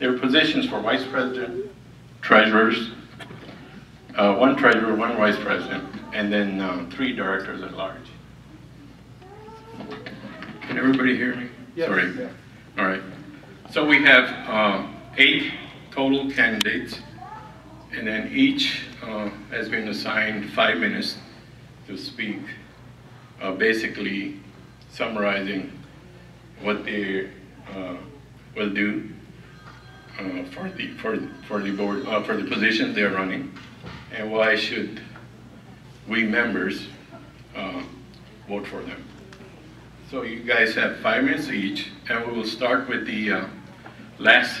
There are positions for vice president, treasurers, one treasurer, one vice president, and then 3 directors at large. Can everybody hear me? Yes. Sorry. Yeah. All right. So we have 8 total candidates, and then each has been assigned 5 minutes to speak, basically summarizing what they will do for the board, for the positions they're running, and why should we members vote for them. So you guys have 5 minutes each, and we will start with the last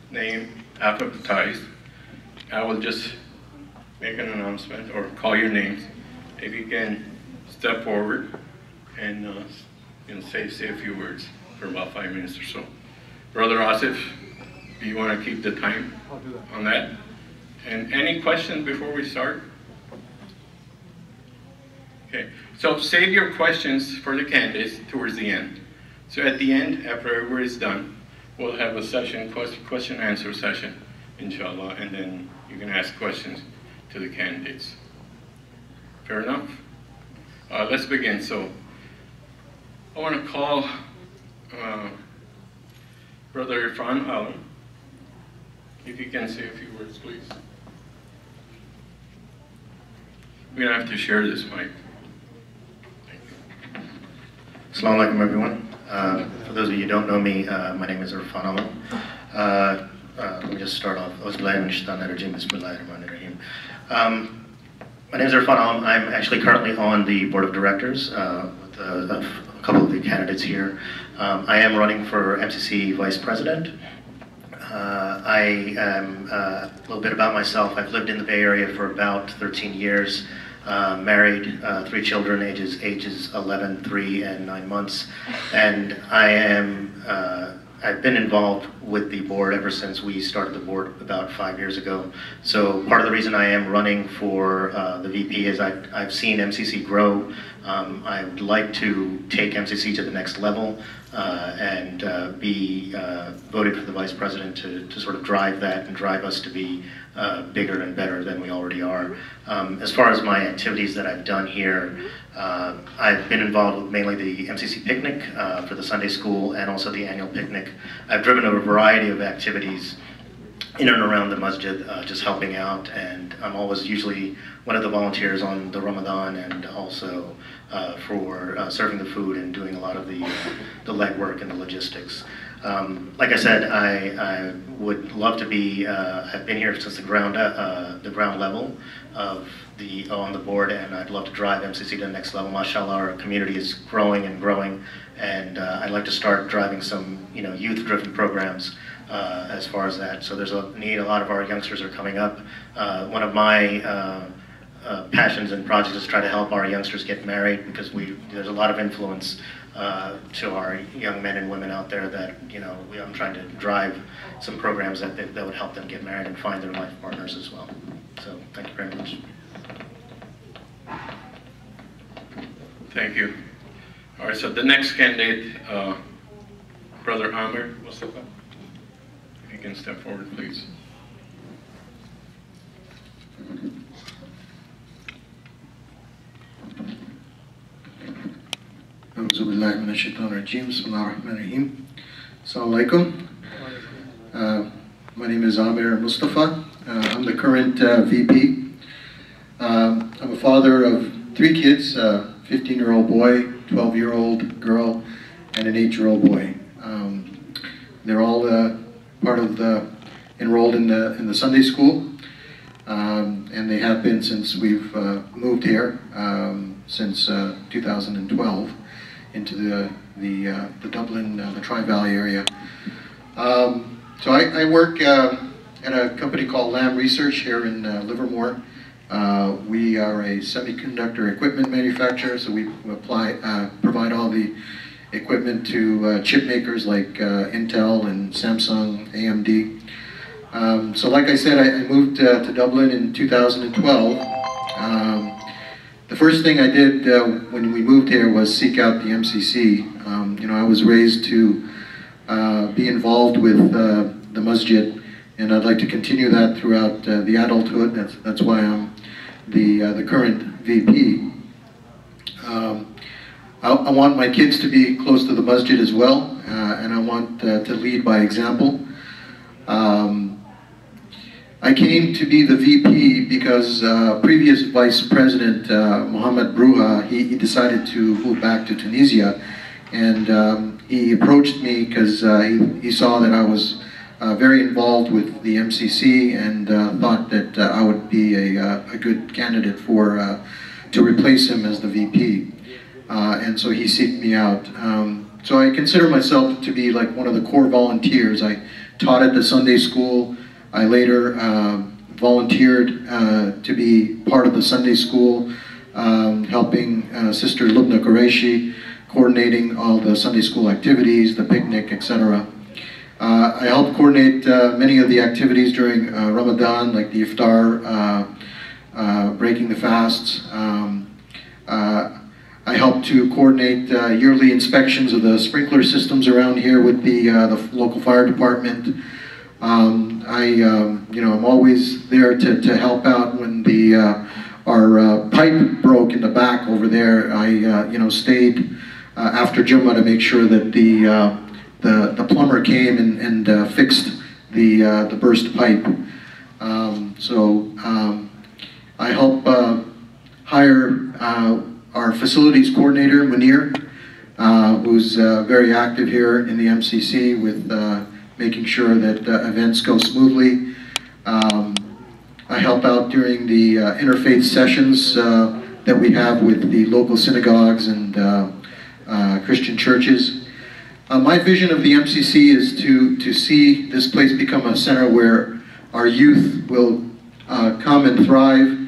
name alphabetized. I will just make an announcement or call your names. If you can step forward and say a few words for about 5 minutes or so. Brother Asif, do you want to keep the time on that? And any questions before we start? Okay, so save your questions for the candidates towards the end. So at the end, after everybody is done, we'll have a session, question and answer session, inshallah, and then you can ask questions to the candidates. Fair enough? Let's begin. So I want to call Brother Irfan. If you can say a few words, please. We're going to have to share this mic. Thank you. Assalamu alaikum, everyone. For those of you who don't know me, my name is Irfan. Let me just start off. My name is Irfan. I'm actually currently on the board of directors with a couple of the candidates here. I am running for MCC vice president. I am, a little bit about myself, I've lived in the Bay Area for about 13 years, married, 3 children, ages 11, 3, and 9 months, and I've been involved with the board ever since we started the board about 5 years ago. So part of the reason I am running for the VP is I've seen MCC grow. I would like to take MCC to the next level and be voted for the vice president to sort of drive that and drive us to be bigger and better than we already are. As far as my activities that I've done here, I've been involved with mainly the MCC picnic for the Sunday school and also the annual picnic. I've driven a variety of activities in and around the masjid, just helping out, and I'm always usually one of the volunteers on the Ramadan and also for serving the food and doing a lot of the legwork and the logistics. Like I said, I would love to be, I've been here since the ground level of on the board, and I'd love to drive MCC to the next level. MashaAllah, our community is growing and growing, and I'd like to start driving some youth-driven programs as far as that. So there's a need, a lot of our youngsters are coming up. One of my passions and projects is to try to help our youngsters get married, because there's a lot of influence to our young men and women out there that I'm trying to drive some programs that would help them get married and find their life partners as well. So thank you very much. Thank you. All right, so the next candidate, Brother Amir, Mustafa. If you can step forward, please. Assalamu alaikum. My name is Amir Mustafa. I'm the current VP. I'm a father of 3 kids, a 15-year-old boy, 12-year-old girl, and an 8-year-old boy. They're all part of enrolled in the Sunday school, and they have been since we've moved here, since 2012 into the Dublin, the Tri-Valley area. So I work at a company called Lamb Research here in Livermore. We are a semiconductor equipment manufacturer, so we provide all the equipment to chip makers like Intel and Samsung, AMD. So like I said, I moved to Dublin in 2012. The first thing I did when we moved here was seek out the MCC. I was raised to be involved with the masjid, and I'd like to continue that throughout the adulthood. That's why I'm the current VP. I want my kids to be close to the masjid as well, and I want to lead by example. I came to be the VP because previous Vice President Mohamed he decided to move back to Tunisia, and he approached me because he saw that I was very involved with the MCC and thought that I would be a good candidate to replace him as the VP. And so he sought me out. So I consider myself to be like one of the core volunteers. I taught at the Sunday school. I later volunteered to be part of the Sunday school, helping Sister Lubna Qureshi, coordinating all the Sunday school activities, the picnic, etc. I helped coordinate many of the activities during Ramadan, like the iftar, breaking the fasts. I helped to coordinate yearly inspections of the sprinkler systems around here with the local fire department. I'm always there to help out when our pipe broke in the back over there. I stayed after Jummah to make sure that the plumber came and fixed the burst pipe. I help hire our facilities coordinator, Munir, who's very active here in the MCC with making sure that events go smoothly. I help out during the interfaith sessions that we have with the local synagogues and Christian churches. My vision of the MCC is to see this place become a center where our youth will come and thrive.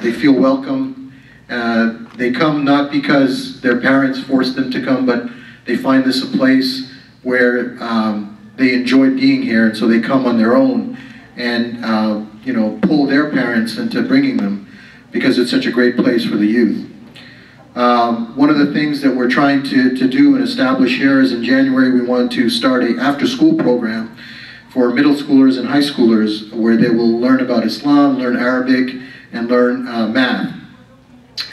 They feel welcome. They come not because their parents forced them to come, but they find this a place where they enjoy being here, and so they come on their own and pull their parents into bringing them because it's such a great place for the youth. One of the things that we're trying to do and establish here is in January we want to start an after-school program for middle schoolers and high schoolers where they will learn about Islam, learn Arabic, and learn math.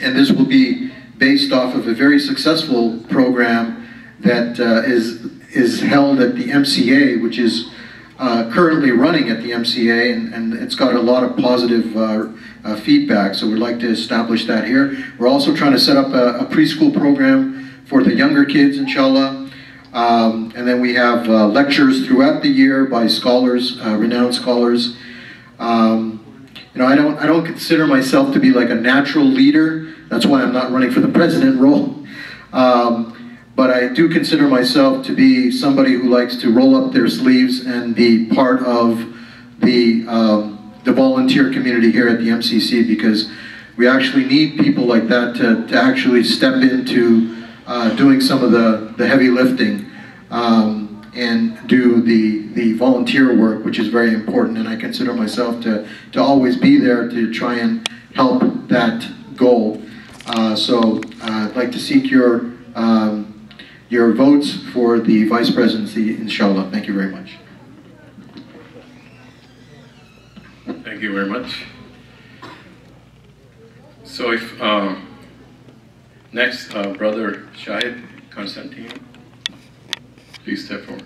And this will be based off of a very successful program that is held at the MCA, which is currently running at the MCA, and it's got a lot of positive feedback, so we'd like to establish that here. We're also trying to set up a preschool program for the younger kids, inshallah. And then we have lectures throughout the year by scholars, renowned scholars. I don't consider myself to be like a natural leader. That's why I'm not running for the president role. But I do consider myself to be somebody who likes to roll up their sleeves and be part of the volunteer community here at the MCC, because we actually need people like that to actually step into doing some of the heavy lifting and do the volunteer work, which is very important. And I consider myself to always be there to try and help that goal. So I'd like to seek your votes for the vice presidency, inshallah. Thank you very much. Thank you very much. So if next, brother Shahid, Constantino, please step forward.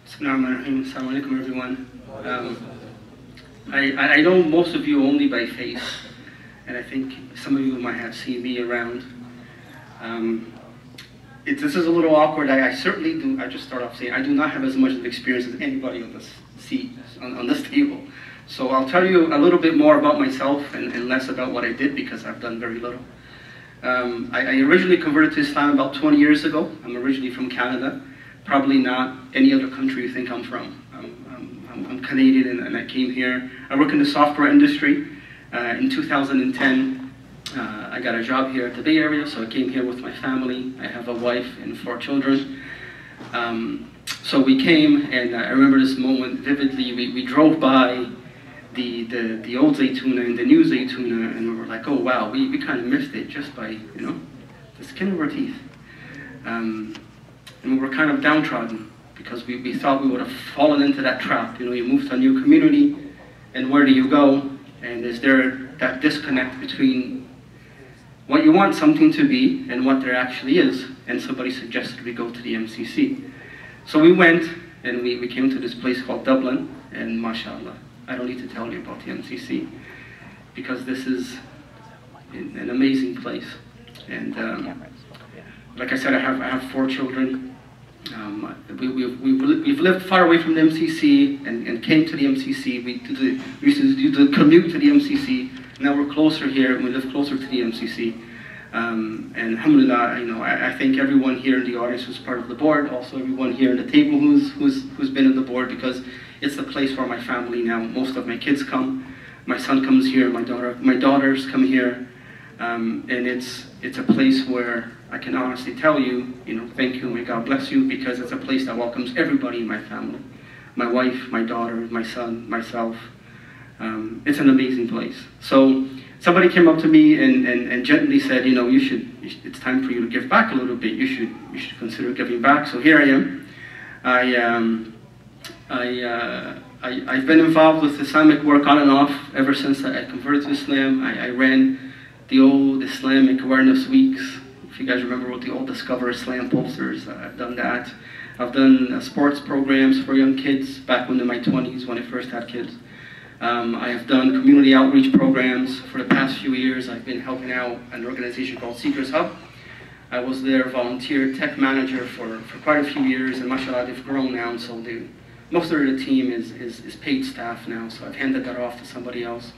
Assalamu alaikum, everyone. I know most of you only by face, and I think some of you might have seen me around. This is a little awkward. I certainly do. I just start off saying I do not have as much of experience as anybody on this seat, on this table. So I'll tell you a little bit more about myself and less about what I did, because I've done very little. I originally converted to Islam about 20 years ago. I'm originally from Canada, probably not any other country you think I'm from. I'm Canadian, and I came here. I work in the software industry. In 2010, I got a job here at the Bay Area, so I came here with my family. I have a wife and 4 children. So we came, and I remember this moment vividly. We drove by the old Zaytuna and the new Zaytuna, and we were like, oh wow, we kind of missed it just by the skin of our teeth. And we were kind of downtrodden because we thought we would have fallen into that trap. You know, you move to a new community, and where do you go? And is there that disconnect between what you want something to be and what there actually is? And somebody suggested we go to the MCC. So we went, and we came to this place called Dublin, and mashallah, I don't need to tell you about the MCC, because this is an amazing place. And like I said, I have 4 children. We've lived far away from the MCC and came to the MCC. We used to do the commute to the MCC. Now we're closer here, and we live closer to the MCC. And alhamdulillah, you know, I thank everyone here in the audience who's part of the board, also everyone here in the table who's been in the board, because it's the place where my family now, most of my kids come. My son comes here, my daughters come here, and it's a place where I can honestly tell you, you know, thank you, may God bless you, because it's a place that welcomes everybody in my family. My wife, my daughter, my son, myself. It's an amazing place. So somebody came up to me and gently said, you know, it's time for you to give back a little bit. You should consider giving back. So here I am. I've been involved with Islamic work on and off ever since I converted to Islam. I ran the old Islamic Awareness Weeks. If you guys remember what the old Discover Islam posters, I've done that. I've done sports programs for young kids back when in my 20s when I first had kids. I have done community outreach programs for the past few years. I've been helping out an organization called Seekers Hub. I was their volunteer tech manager for quite a few years, and mashallah, they've grown now, so most of the team is paid staff now, so I've handed that off to somebody else.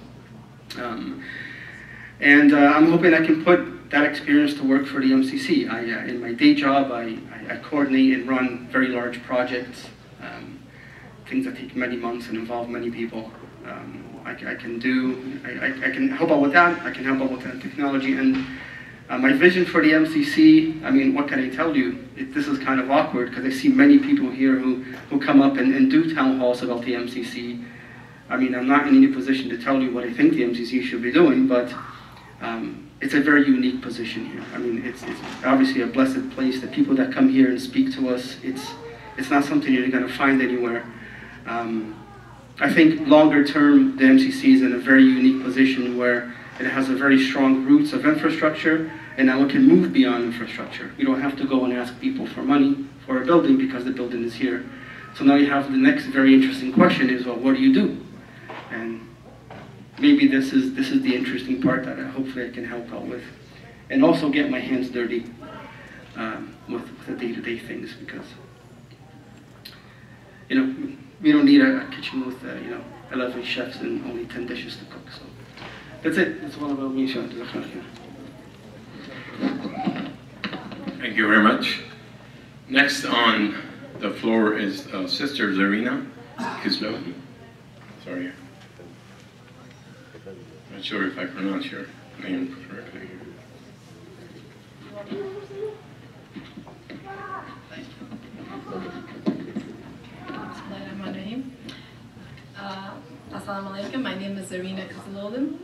And I'm hoping I can put that experience to work for the MCC. In my day job, I coordinate and run very large projects, things that take many months and involve many people. I can help out with that. I can help out with that technology. And my vision for the MCC, I mean, what can I tell you? This is kind of awkward because I see many people here who come up and do town halls about the MCC. I mean, I'm not in any position to tell you what I think the MCC should be doing, but it's a very unique position here. I mean, it's obviously a blessed place. The people that come here and speak to us, it's not something you're going to find anywhere. I think longer term, the MCC is in a very unique position where it has a very strong roots of infrastructure, and now it can move beyond infrastructure. You don't have to go and ask people for money for a building because the building is here. So now you have the next very interesting question is, well, what do you do? And maybe this is the interesting part that hopefully I can help out with, and also get my hands dirty with the day-to-day things, because you know we don't need a kitchen with 11 chefs and only 10 dishes to cook. So that's it. That's all about me. Thank you very much. Next on the floor is Sister Zarina Kiziloglu. Sorry. Not sure if I pronounce your name correctly. Assalamu alaikum. My name is Zarina Kiziloglu.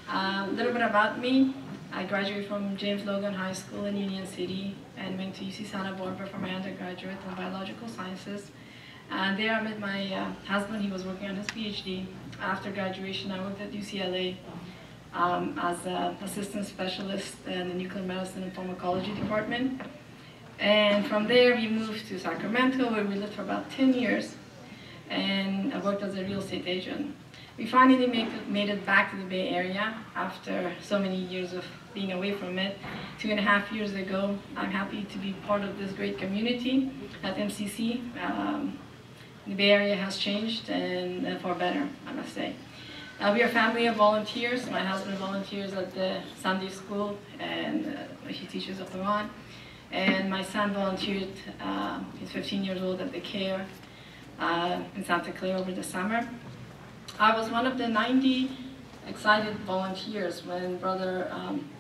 A little bit about me. I graduated from James Logan High School in Union City and went to UC Santa Barbara for my undergraduate in biological sciences. And there I met my husband. He was working on his PhD. After graduation, I worked at UCLA as an assistant specialist in the nuclear medicine and pharmacology department. And from there, we moved to Sacramento, where we lived for about 10 years. And I worked as a real estate agent. We finally made it back to the Bay Area after so many years of being away from it. 2.5 years ago, I'm happy to be part of this great community at MCC. The Bay Area has changed, and for better, I must say. We are a family of volunteers. My husband volunteers at the Sunday school, and he teaches the Quran. And my son volunteered, he's 15 years old, at the CARE in Santa Clara over the summer. I was one of the 90 excited volunteers when Brother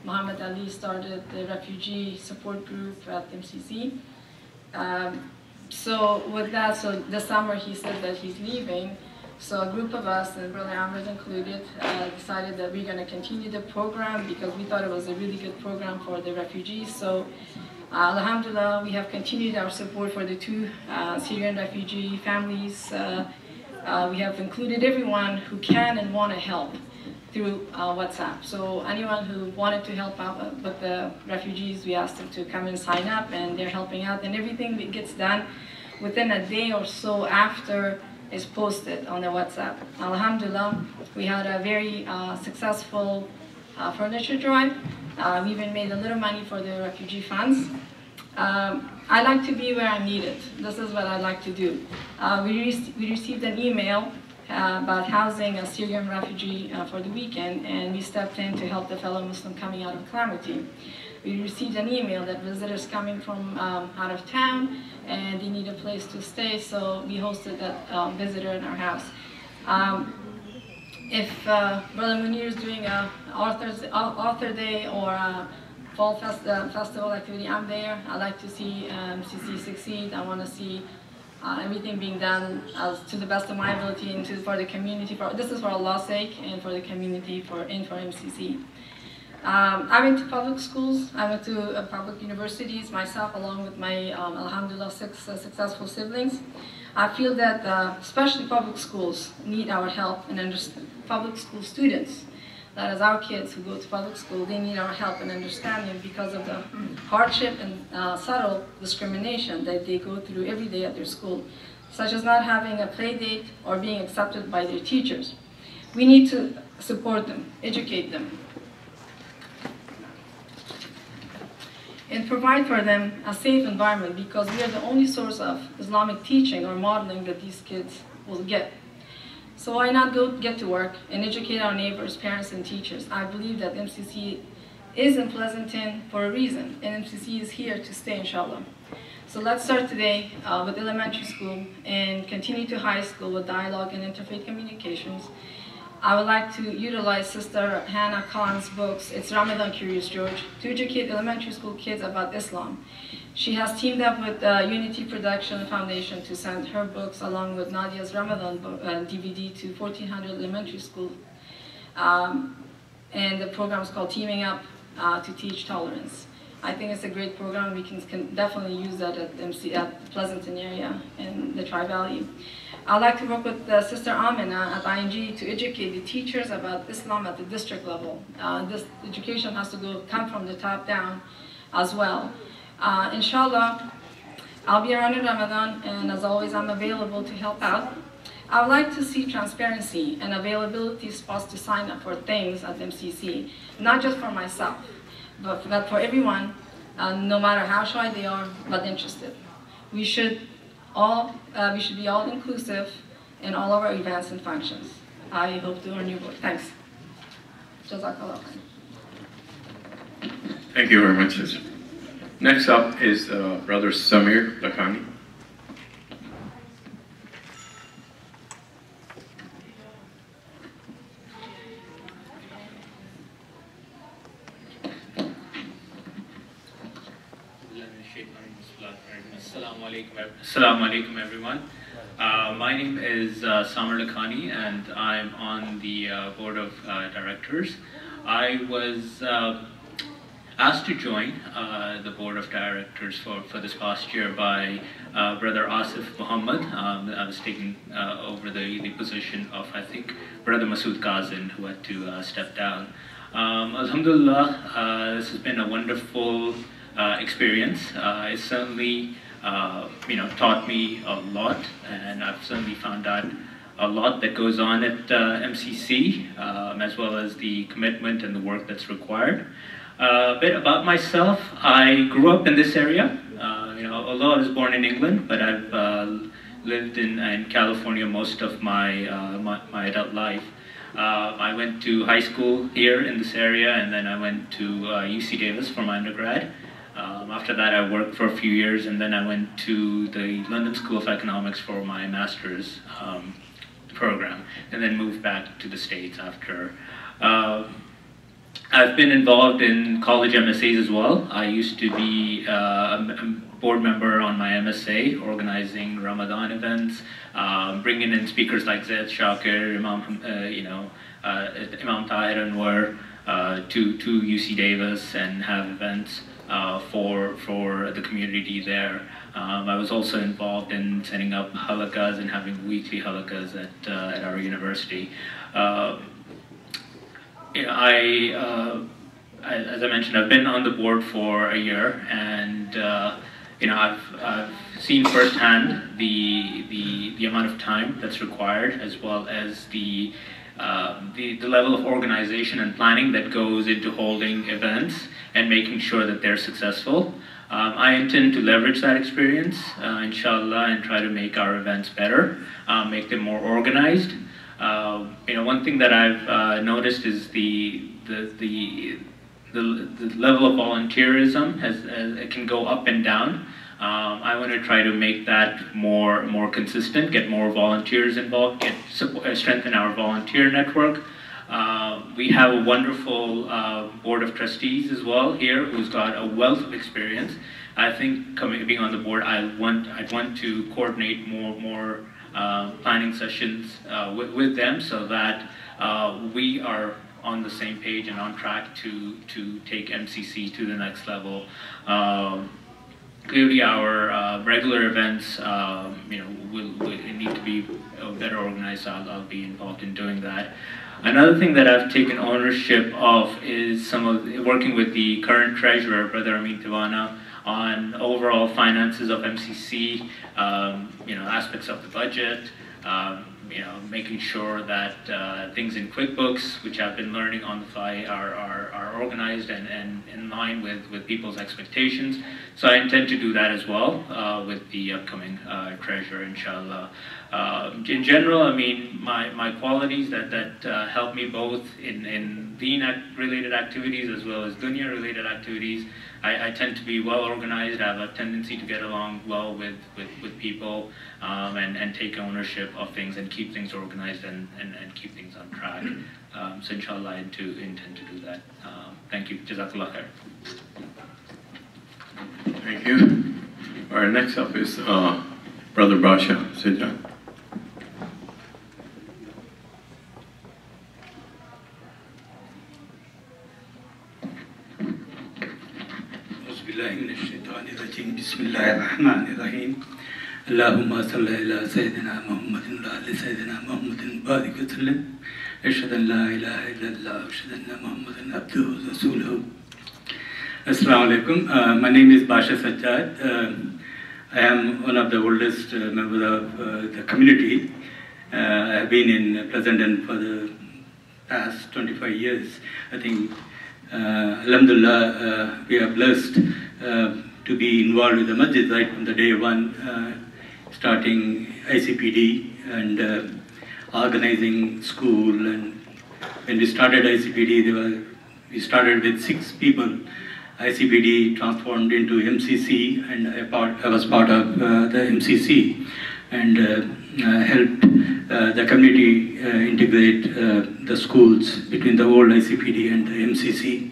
Muhammad Ali started the refugee support group at MCC. So with that, so this summer he said that he's leaving. So a group of us, and Brother Amir included, decided that we're going to continue the program because we thought it was a really good program for the refugees. So alhamdulillah, we have continued our support for the 2 Syrian refugee families. We have included everyone who can and want to help through WhatsApp. So anyone who wanted to help out with the refugees, we asked them to come and sign up, and they're helping out. And everything that gets done within a day or so after is posted on the WhatsApp. Alhamdulillah, we had a very successful furniture drive. We even made a little money for the refugee funds. I like to be where I'm needed. This is what I like to do. We received an email about housing a Syrian refugee for the weekend, and we stepped in to help the fellow Muslim coming out of calamity. We received an email that visitors coming from out of town and they need a place to stay, so we hosted that visitor in our house. If Brother Munir is doing a author day or a fall festival activity, I'm there. I like to see MCC succeed. I want to see everything being done to the best of my ability and for the community. This is for Allah's sake and for the community and for MCC. I went to public schools. I went to public universities myself, along with my alhamdulillah 6 successful siblings. I feel that especially public schools need our help and public school students. That is our kids who go to public school. They need our help and understanding because of the hardship and subtle discrimination that they go through every day at their school, such as not having a play date or being accepted by their teachers. We need to support them, educate them, and provide for them a safe environment, because we are the only source of Islamic teaching or modeling that these kids will get. So why not go get to work and educate our neighbors, parents, and teachers? I believe that MCC is in Pleasanton for a reason, and MCC is here to stay, inshallah. So let's start today with elementary school and continue to high school with dialogue and interfaith communications. I would like to utilize Sister Hannah Khan's books, It's Ramadan Curious George, to educate elementary school kids about Islam. She has teamed up with Unity Production Foundation to send her books along with Nadia's Ramadan DVD to 1,400 elementary schools. And the program is called Teaming Up to Teach Tolerance. I think it's a great program. We can definitely use that at the Pleasanton area in the Tri-Valley. I'd like to work with Sister Amina at ING to educate the teachers about Islam at the district level. This education has to come from the top down as well. Inshallah, I'll be around in Ramadan, and as always, I'm available to help out. I would like to see transparency and availability spots to sign up for things at MCC, not just for myself, but for everyone, no matter how shy they are, but interested. We should be all inclusive in all of our events and functions. I hope to earn your vote. Thanks. Jazakallah. Thank you very much, sister. Next up is Brother Samir Lakhani. Assalamu alaikum everyone. My name is Samir Lakhani, and I'm on the board of directors. I was asked to join the board of directors for this past year by Brother Asif Mohamed. I was taking over the position of, I think, Brother Masood Kazin, who had to step down. Alhamdulillah, this has been a wonderful experience. It's certainly taught me a lot, and I've certainly found out a lot that goes on at MCC, as well as the commitment and the work that's required. A bit about myself: I grew up in this area. Although I was born in England, but I've lived in California most of my adult life. I went to high school here in this area, and then I went to UC Davis for my undergrad. After that, I worked for a few years, and then I went to the London School of Economics for my master's program, and then moved back to the States after. I've been involved in college MSAs as well. I used to be a board member on my MSA, organizing Ramadan events, bringing in speakers like Zaid Shakir, Imam Tahir Anwar to UC Davis and have events for the community there. I was also involved in setting up halakas and having weekly halakas at our university. As I mentioned, I've been on the board for a year, and I've seen firsthand the amount of time that's required, as well as the level of organization and planning that goes into holding events and making sure that they're successful. I intend to leverage that experience, inshallah, and try to make our events better, make them more organized. One thing that I've noticed is the level of volunteerism it can go up and down. I want to try to make that more consistent, get more volunteers involved, strengthen our volunteer network. We have a wonderful board of trustees as well here, who's got a wealth of experience. I think being on the board, I'd want to coordinate more planning sessions with them, so that we are on the same page and on track to take MCC to the next level. Clearly, our regular events, will need to be better organized. I'll be involved in doing that. Another thing that I've taken ownership of is working with the current treasurer, Brother Amin Tiwana, on overall finances of MCC, aspects of the budget, making sure that things in QuickBooks, which I've been learning on the fly, are organized and in line with people's expectations. So I intend to do that as well with the upcoming treasurer, inshallah. In general, I mean, my qualities that help me both in deen-related activities as well as dunya-related activities. I tend to be well organized. I have a tendency to get along well with people and take ownership of things and keep things organized and keep things on track. So inshallah, I intend to do that. Thank you. Jazakallah khair. Thank you. All right, next up is Brother Basha, Sajjad. بسم الله الرحمن الرحيم اللهم صل على سيدنا محمد وعلى سيدنا محمد وبارك وسلم أشهد أن لا إله إلا الله وأشهد أن محمدا عبده ورسوله. Assalamu alaikum. My name is Basha Sajjad. I am one of the oldest members of the community. I have been in Pleasant End for the past 25 years. I think, alhamdulillah, we are blessed to be involved with the masjid right from the day one, starting Icpd and organizing school. And when we started Icpd, we started with 6 people. Icpd transformed into MCC, and I was part of the MCC and helped the community integrate the schools between the old Icpd and the MCC.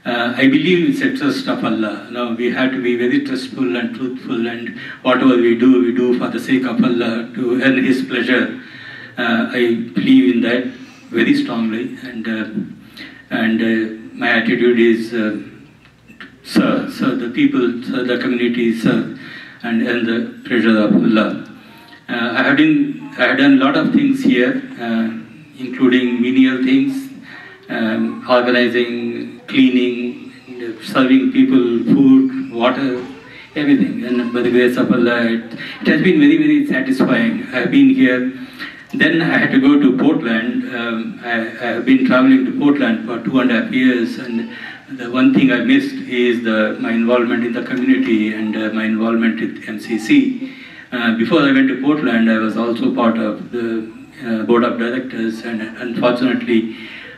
I believe it's a trust of Allah. Now we have to be very trustful and truthful, and whatever we do for the sake of Allah to earn His pleasure. I believe in that very strongly, and my attitude is serve the people, serve the community, serve and earn the pleasure of Allah. I have done a lot of things here, including menial things, organizing, cleaning, serving people food, water, everything. And by the grace of Allah, it has been very, very satisfying. I have been here. Then I had to go to Portland. I have been traveling to Portland for 2.5 years, and the one thing I missed is my involvement in the community and my involvement with MCC. Before I went to Portland, I was also part of the board of directors, and unfortunately,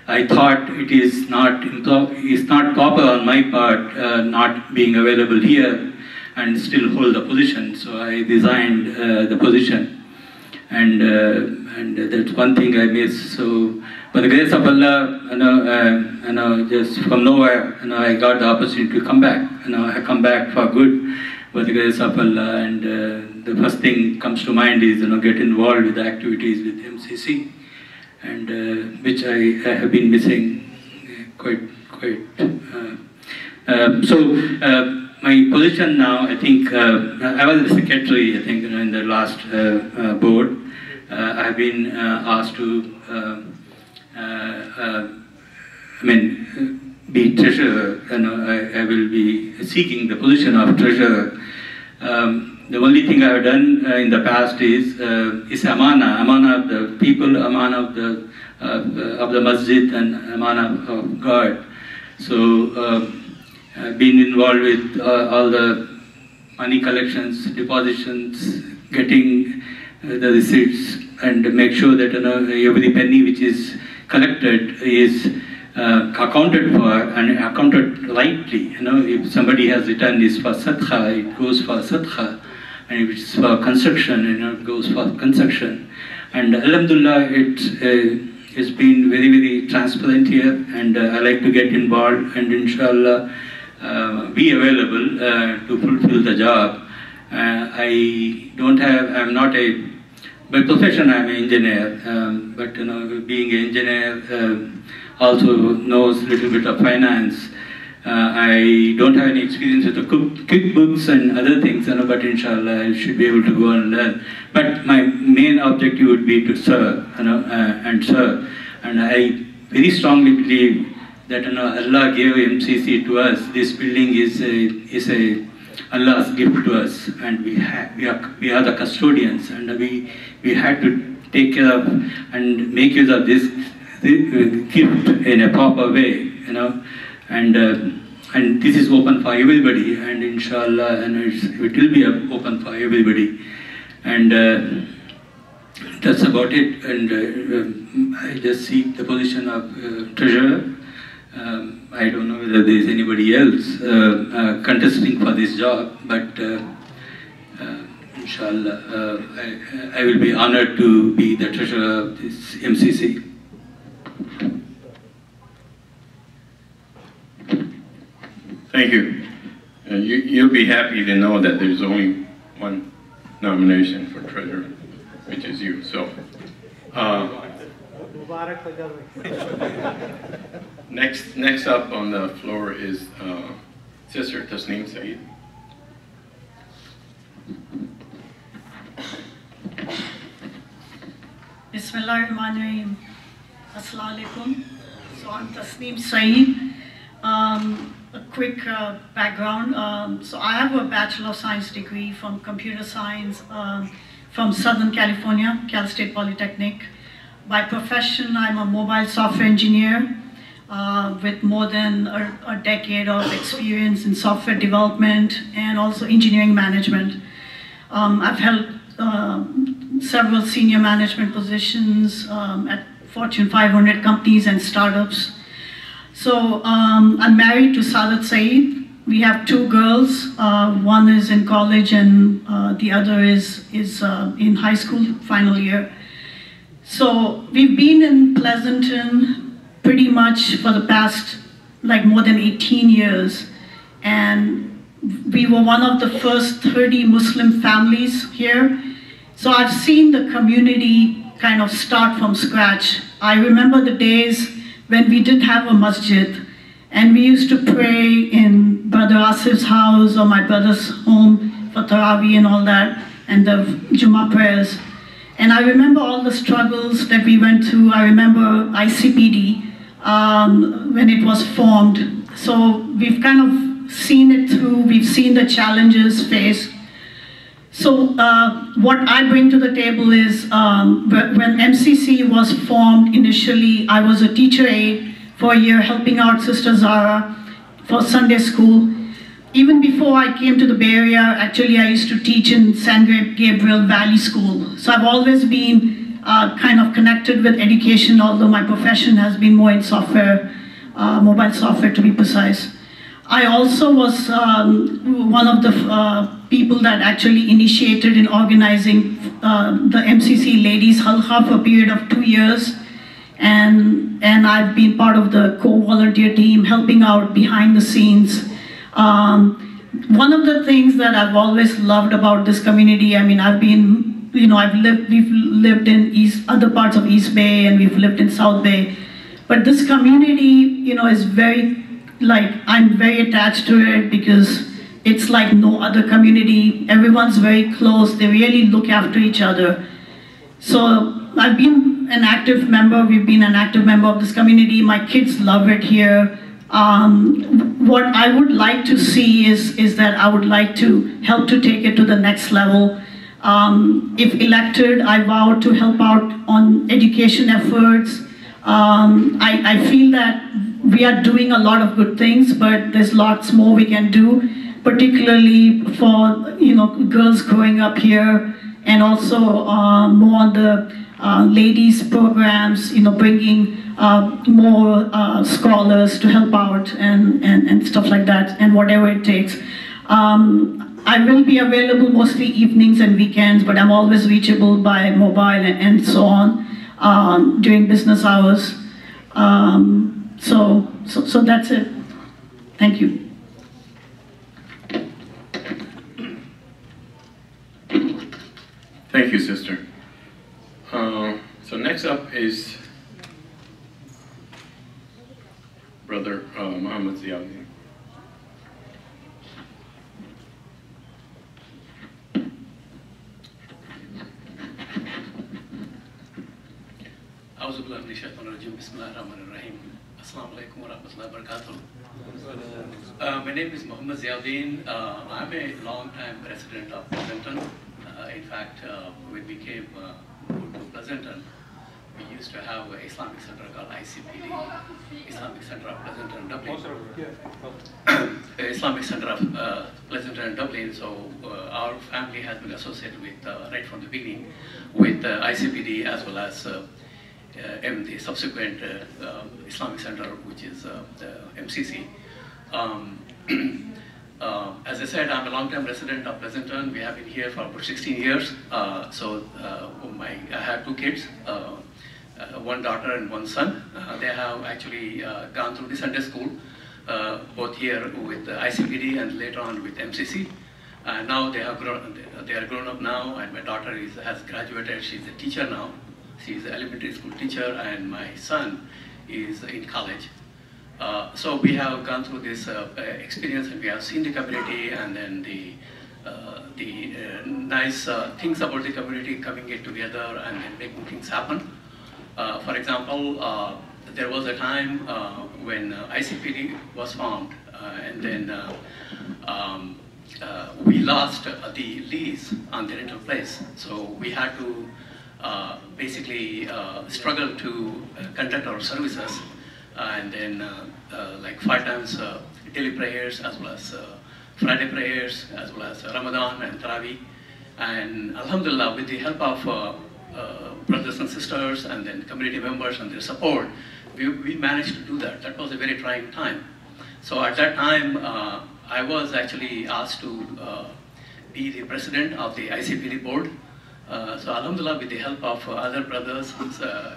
I thought it's not proper on my part not being available here and still hold the position. So I resigned the position, and that's one thing I miss. So, by the grace of Allah, just from nowhere, I got the opportunity to come back. I come back for good, by the grace of Allah, and the first thing comes to mind is get involved with the activities with MCC, and which I have been missing quite. My position now, I think, I was the secretary, I think, in the last board. I have been asked to, be treasurer. I will be seeking the position of treasurer. The only thing I have done in the past is amana of the people, amana of the masjid, and amana of God. So I've been involved with all the money collections, depositions, getting the receipts, and make sure that every penny which is collected is accounted for and accounted rightly. If somebody has returned is for sadqa, it goes for sadqa, and if it's for construction, it goes for construction. And alhamdulillah, it's been very, very transparent here, and I like to get involved and inshallah be available to fulfill the job. I'm not by profession I'm an engineer, but being an engineer also knows a little bit of finance. I don't have any experience with the QuickBooks and other things, but inshallah I should be able to go and learn. But my main objective would be to serve, and serve. And I very strongly believe that Allah gave MCC to us. This building is a Allah's gift to us, and we are the custodians, and we had to take care of and make use of this gift in a proper way, and this is open for everybody, and inshallah, and it will be open for everybody, and that's about it. And I just seek the position of treasurer. I don't know whether there is anybody else contesting for this job, but inshallah, I will be honored to be the treasurer of this MCC. Thank you. You'll be happy to know that there's only one nomination for treasurer, which is you. So, next up on the floor is Sister Tasneem Sayeed. Bismillahirrahmanirrahim. Assalamu alaikum. So I'm Tasneem Sayeed. A quick background. So I have a Bachelor of Science degree from Computer Science from Southern California, Cal State Polytechnic. By profession, I'm a mobile software engineer with more than a decade of experience in software development and also engineering management. I've held several senior management positions at Fortune 500 companies and startups. So I'm married to Sayeed. We have two girls. One is in college and the other is in high school, final year. So we've been in Pleasanton pretty much for the past more than 18 years. And we were one of the first 30 Muslim families here. So I've seen the community kind of start from scratch. I remember the days when we didn't have a masjid, and we used to pray in Brother Asif's house or my brother's home for Taraweeh and all that, and the Jummah prayers. And I remember all the struggles that we went through. I remember Icpd when it was formed. So we've kind of seen it through, we've seen the challenges faced. So what I bring to the table is when MCC was formed initially, I was a teacher aide for a year helping out Sister Zara for Sunday school. Even before I came to the Bay Area, actually I used to teach in San Gabriel Valley School. So I've always been kind of connected with education, although my profession has been more in software, mobile software to be precise. I also was one of the people that actually initiated in organizing the MCC Ladies Halqa for a period of 2 years. And I've been part of the co-volunteer team, helping out behind the scenes. one of the things that I've always loved about this community, I mean, we've lived in other parts of East Bay and we've lived in South Bay, but this community, is very, I'm very attached to it because it's like no other community. Everyone's very close. They really look after each other. So I've been an active member. We've been an active member of this community. My kids love it here. What I would like to see is that I would like to help to take it to the next level. If elected, I vow to help out on education efforts. I feel that we are doing a lot of good things, but there's lots more we can do, particularly for girls growing up here, and also more on the ladies programs, bringing more scholars to help out and stuff like that, and whatever it takes. I will be available mostly evenings and weekends, but I'm always reachable by mobile and so on during business hours. So that's it. Thank you. Thank you, sister. So next up is Brother Mohamed Ziauddin. My name is Mohamed Ziauddin. I'm a long-time resident of Pleasanton. In fact, when we came to Pleasanton, we used to have an Islamic center called Icpd, Islamic Center of Pleasanton, Dublin. Islamic Center of Pleasanton, Dublin. So our family has been associated with, right from the beginning, with Icpd as well as the subsequent Islamic Center, which is the MCC. As I said, I'm a long-time resident of Pleasanton. We have been here for about 16 years. I have two kids, one daughter and one son. They have actually gone through the Sunday school, both here with Icpd and later on with MCC. Now they are grown up now, and my daughter has graduated. She's a teacher now. She's an elementary school teacher, and my son is in college. So we have gone through this experience, and we have seen the community, and then the nice things about the community coming it together and then making things happen. For example, there was a time when Icpd was formed, and then we lost the lease on the rental place. So we had to basically struggle to conduct our services, and then like 5 times daily prayers, as well as Friday prayers, as well as Ramadan and Tarawih. And Alhamdulillah, with the help of brothers and sisters and then community members and their support, we managed to do that. That was a very trying time. So at that time, I was actually asked to be the president of the Icpd board. So Alhamdulillah, with the help of other brothers,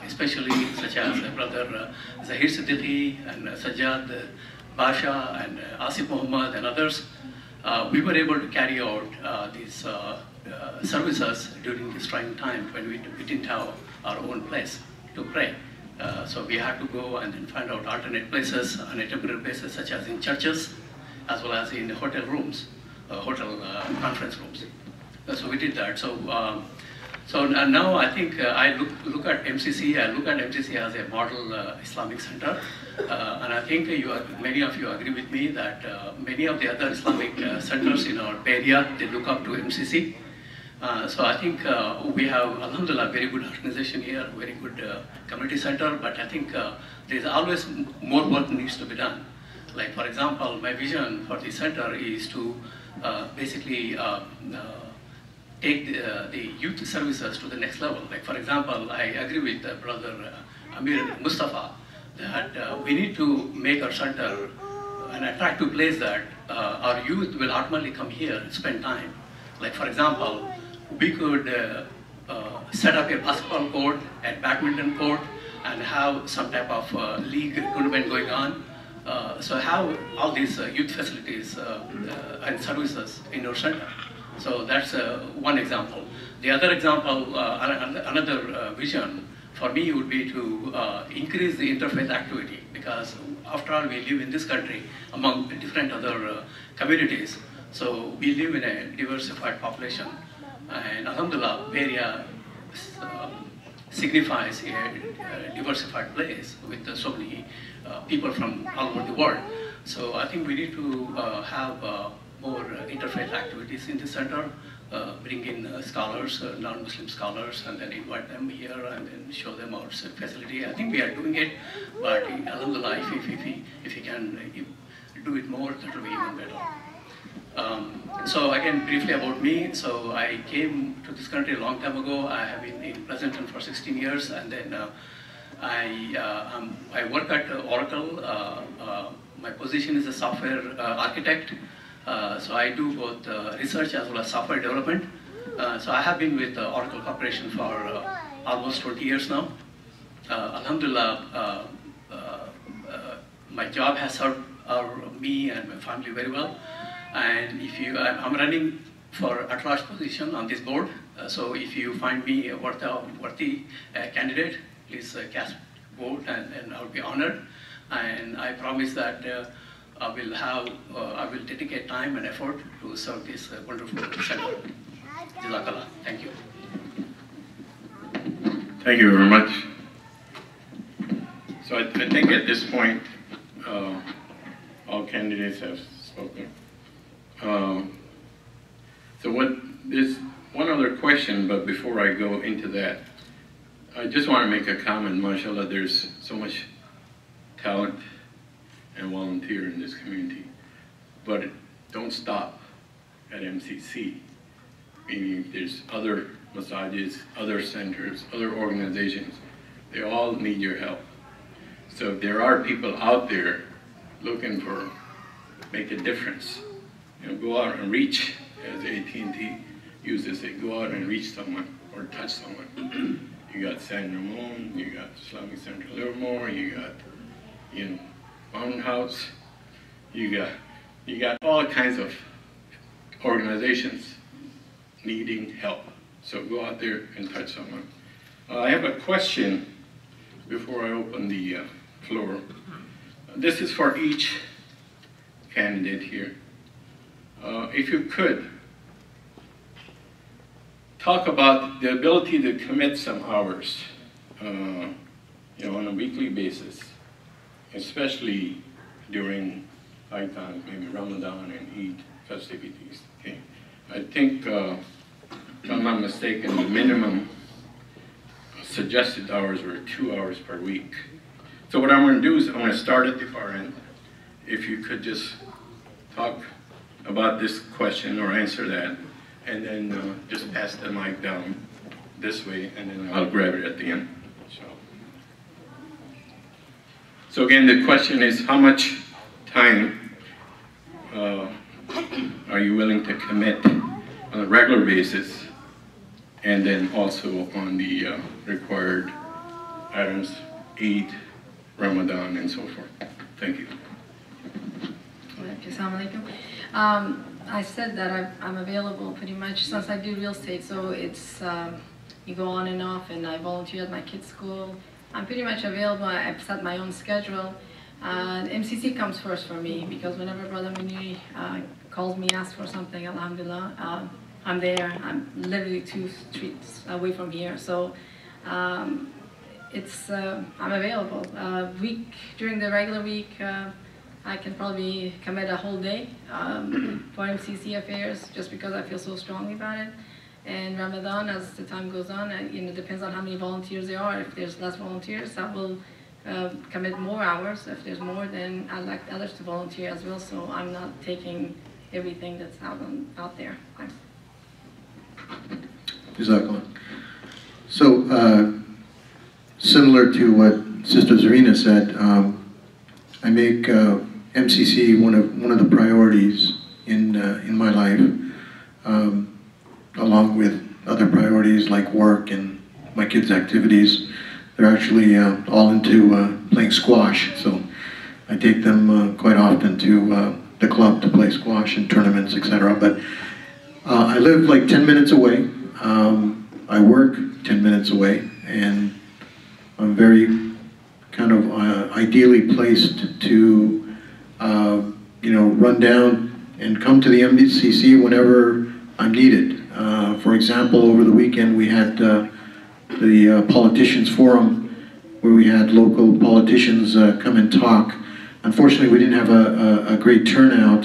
especially such as brother Zahid and Sajjad, Basha and Asif Mohamed and others, we were able to carry out these services during this trying time when we didn't have our own place to pray. So we had to go and then find out alternate places on a temporary basis, such as in churches, as well as in hotel rooms, hotel conference rooms. So we did that. So now I think I look at MCC. I look at MCC as a model Islamic center, and I think many of you agree with me that many of the other Islamic centers in our area, they look up to MCC. So I think we have, Alhamdulillah, very good organization here, very good community center. But I think there's always more work needs to be done. Like for example, my vision for the center is to basically take the youth services to the next level. Like for example, I agree with brother Amir Mustafa that we need to make our center an attractive place that our youth will ultimately come here and spend time. Like for example, we could set up a basketball court and badminton court and have some type of league tournament going on. So have all these youth facilities and services in our center. So that's one example. The other example, another vision for me would be to increase the interfaith activity, because after all we live in this country among different other communities. So we live in a diversified population, and Alhamdulillah, area signifies a diversified place with so many people from all over the world. So I think we need to have more interfaith activities in the center, bring in scholars, non-Muslim scholars, and then invite them here and then show them our facility. I think we are doing it, but alhamdulillah, if we can do it more, that will be even better. So again, briefly about me. So I came to this country a long time ago. I have been in Pleasanton for 16 years, and then I work at Oracle. My position is a software architect. So I do both research as well as software development. So I have been with Oracle Corporation for almost 20 years now. Alhamdulillah, my job has served me and my family very well. And I'm running for at-large position on this board. So if you find me a worthy candidate, please cast vote, and I'll be honored. And I promise that I will dedicate time and effort to serve this wonderful center. Jazakallah. Thank you. Thank you very much. So I think at this point, all candidates have spoken. There's one other question, but before I go into that, I just want to make a comment. MashaAllah, there's so much talent and volunteer in this community, but don't stop at MCC. Meaning there's other masajids, other centers, other organizations. They all need your help. So if there are people out there looking for make a difference, go out and reach, as AT&T used to say, go out and reach someone or touch someone. You got San Ramon, you got Islamic Central Livermore, you got, Mountain House, you got all kinds of organizations needing help. So go out there and touch someone. I have a question before I open the floor. This is for each candidate here. If you could, talk about the ability to commit some hours, on a weekly basis, especially during high times, maybe Ramadan and Eid festivities. Okay. I think, if I'm not mistaken, the minimum suggested hours were 2 hours per week. So what I'm going to do is I'm going to start at the far end. If you could just talk about this question or answer that, and then just pass the mic down this way, and then I'll grab it at the end. So again, the question is, how much time are you willing to commit on a regular basis, and then also on the required items, Eid, Ramadan, and so forth. Thank you. Assalamu alaikum. I said that I'm available pretty much since I do real estate, so it's you go on and off, and I volunteer at my kids' school. I'm pretty much available. I've set my own schedule. MCC comes first for me, because whenever Brother Muniri calls me, asks for something, alhamdulillah, I'm there. I'm literally 2 streets away from here, so I'm available. During the regular week, I can probably commit a whole day for MCC affairs, just because I feel so strongly about it. And Ramadan, as the time goes on, it depends on how many volunteers there are. If there's less volunteers, I will commit more hours. If there's more, then I'd like others to volunteer as well, so I'm not taking everything that's out there. Thanks. Jazakallah. So, similar to what Sister Zarina said, I make MCC one of the priorities in my life, along with other priorities like work and my kids' activities. They're actually all into playing squash, so I take them quite often to the club to play squash and tournaments, etc. But I live like 10 minutes away. I work 10 minutes away, and I'm very kind of ideally placed to, run down and come to the MCC whenever I'm needed. For example, over the weekend we had the Politicians Forum, where we had local politicians come and talk. Unfortunately, we didn't have a great turnout.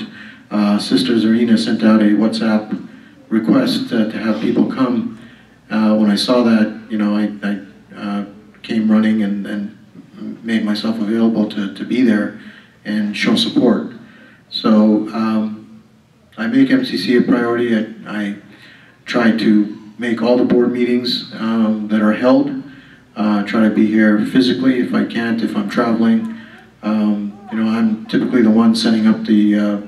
Sister Zarina sent out a WhatsApp request to have people come. When I saw that, I came running and made myself available to be there and show support. So I make MCC a priority. I try to make all the board meetings that are held. Try to be here physically if I can't, if I'm traveling. I'm typically the one setting up the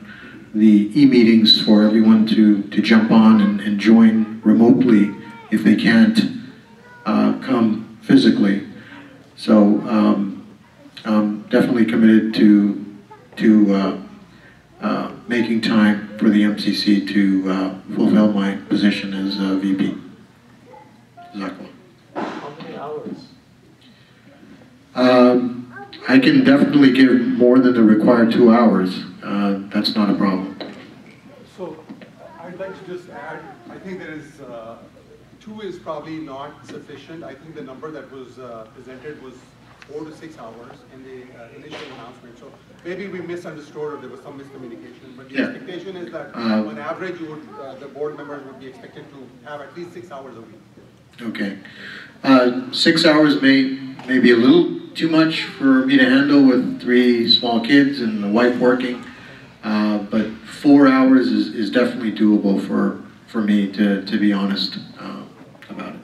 e-meetings for everyone to jump on and join remotely if they can't come physically. So I'm definitely committed to making time for the MCC to fulfill my position as VP. How many hours? I can definitely give more than the required 2 hours. That's not a problem. So I'd like to just add, I think there is, 2 is probably not sufficient. I think the number that was presented was 4 to 6 hours in the initial announcement. So maybe we misunderstood or there was some miscommunication, but the expectation is that on average the board members would be expected to have at least 6 hours a week. Okay. 6 hours may be a little too much for me to handle with 3 small kids and the wife working, but 4 hours is definitely doable for me, to be honest about it.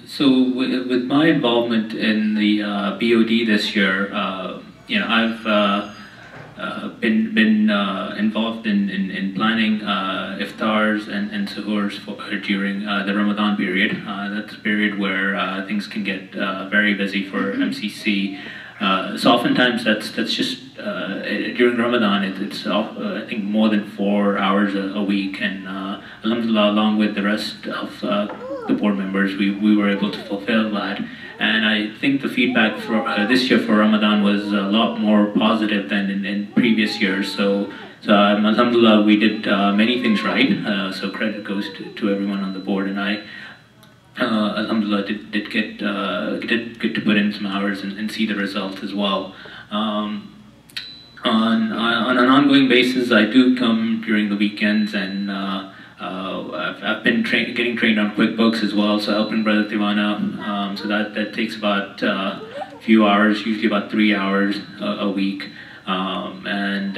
So with my involvement in the BOD this year, I've been involved in planning iftars and suhoors during the Ramadan period. That's a period where things can get very busy for MCC. So oftentimes that's just during Ramadan. It's I think more than 4 hours a week, and alhamdulillah, along with the rest of the board members, we were able to fulfill that. And I think the feedback for this year for Ramadan was a lot more positive than in previous years. So alhamdulillah, we did many things right. So credit goes to everyone on the board, and I alhamdulillah did get to put in some hours and see the results as well. On an ongoing basis, I do come during the weekends, and I've been getting trained on QuickBooks as well, so helping Brother Tivana. So that takes about a few hours, usually about 3 hours a week. And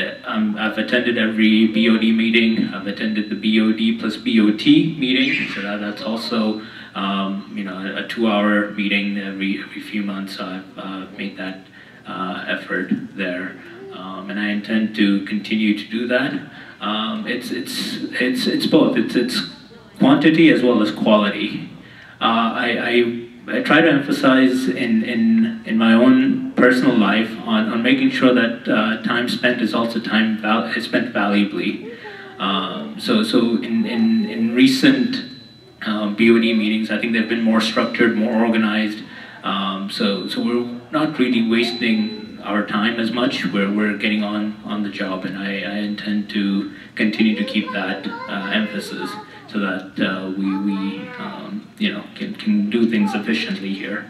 I've attended every BOD meeting. I've attended the BOD plus BOT meeting, so that's also a 2-hour meeting every few months. So I've made that effort there, and I intend to continue to do that. It's both. It's quantity as well as quality. I try to emphasize in my own personal life on making sure that time spent is also time spent valuably. So in recent BOD meetings, I think they've been more structured, more organized. So we're not really wasting our time as much. We're getting on the job, and I intend to continue to keep that emphasis, so that we can do things efficiently here.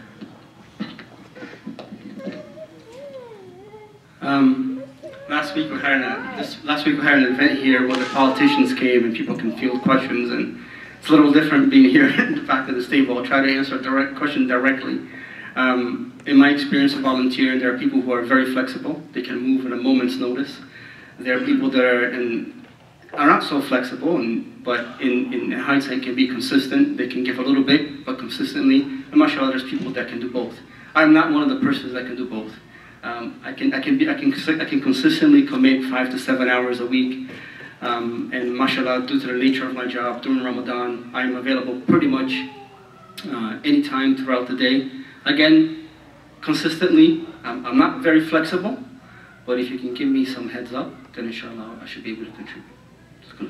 Last week we had an event here where the politicians came and people can field questions, and it's a little different being here at the back of this table. I'll try to answer a direct question directly. In my experience of volunteering, there are people who are very flexible. They can move at a moment's notice. There are people that are not so flexible, but in hindsight can be consistent. They can give a little bit, but consistently. And mashallah, there's people that can do both. I'm not one of the persons that can do both. I can consistently commit 5 to 7 hours a week. And mashallah, due to the nature of my job during Ramadan, I'm available pretty much any time throughout the day. Again, consistently. I'm not very flexible, but if you can give me some heads up, then inshallah I should be able to contribute. It's good,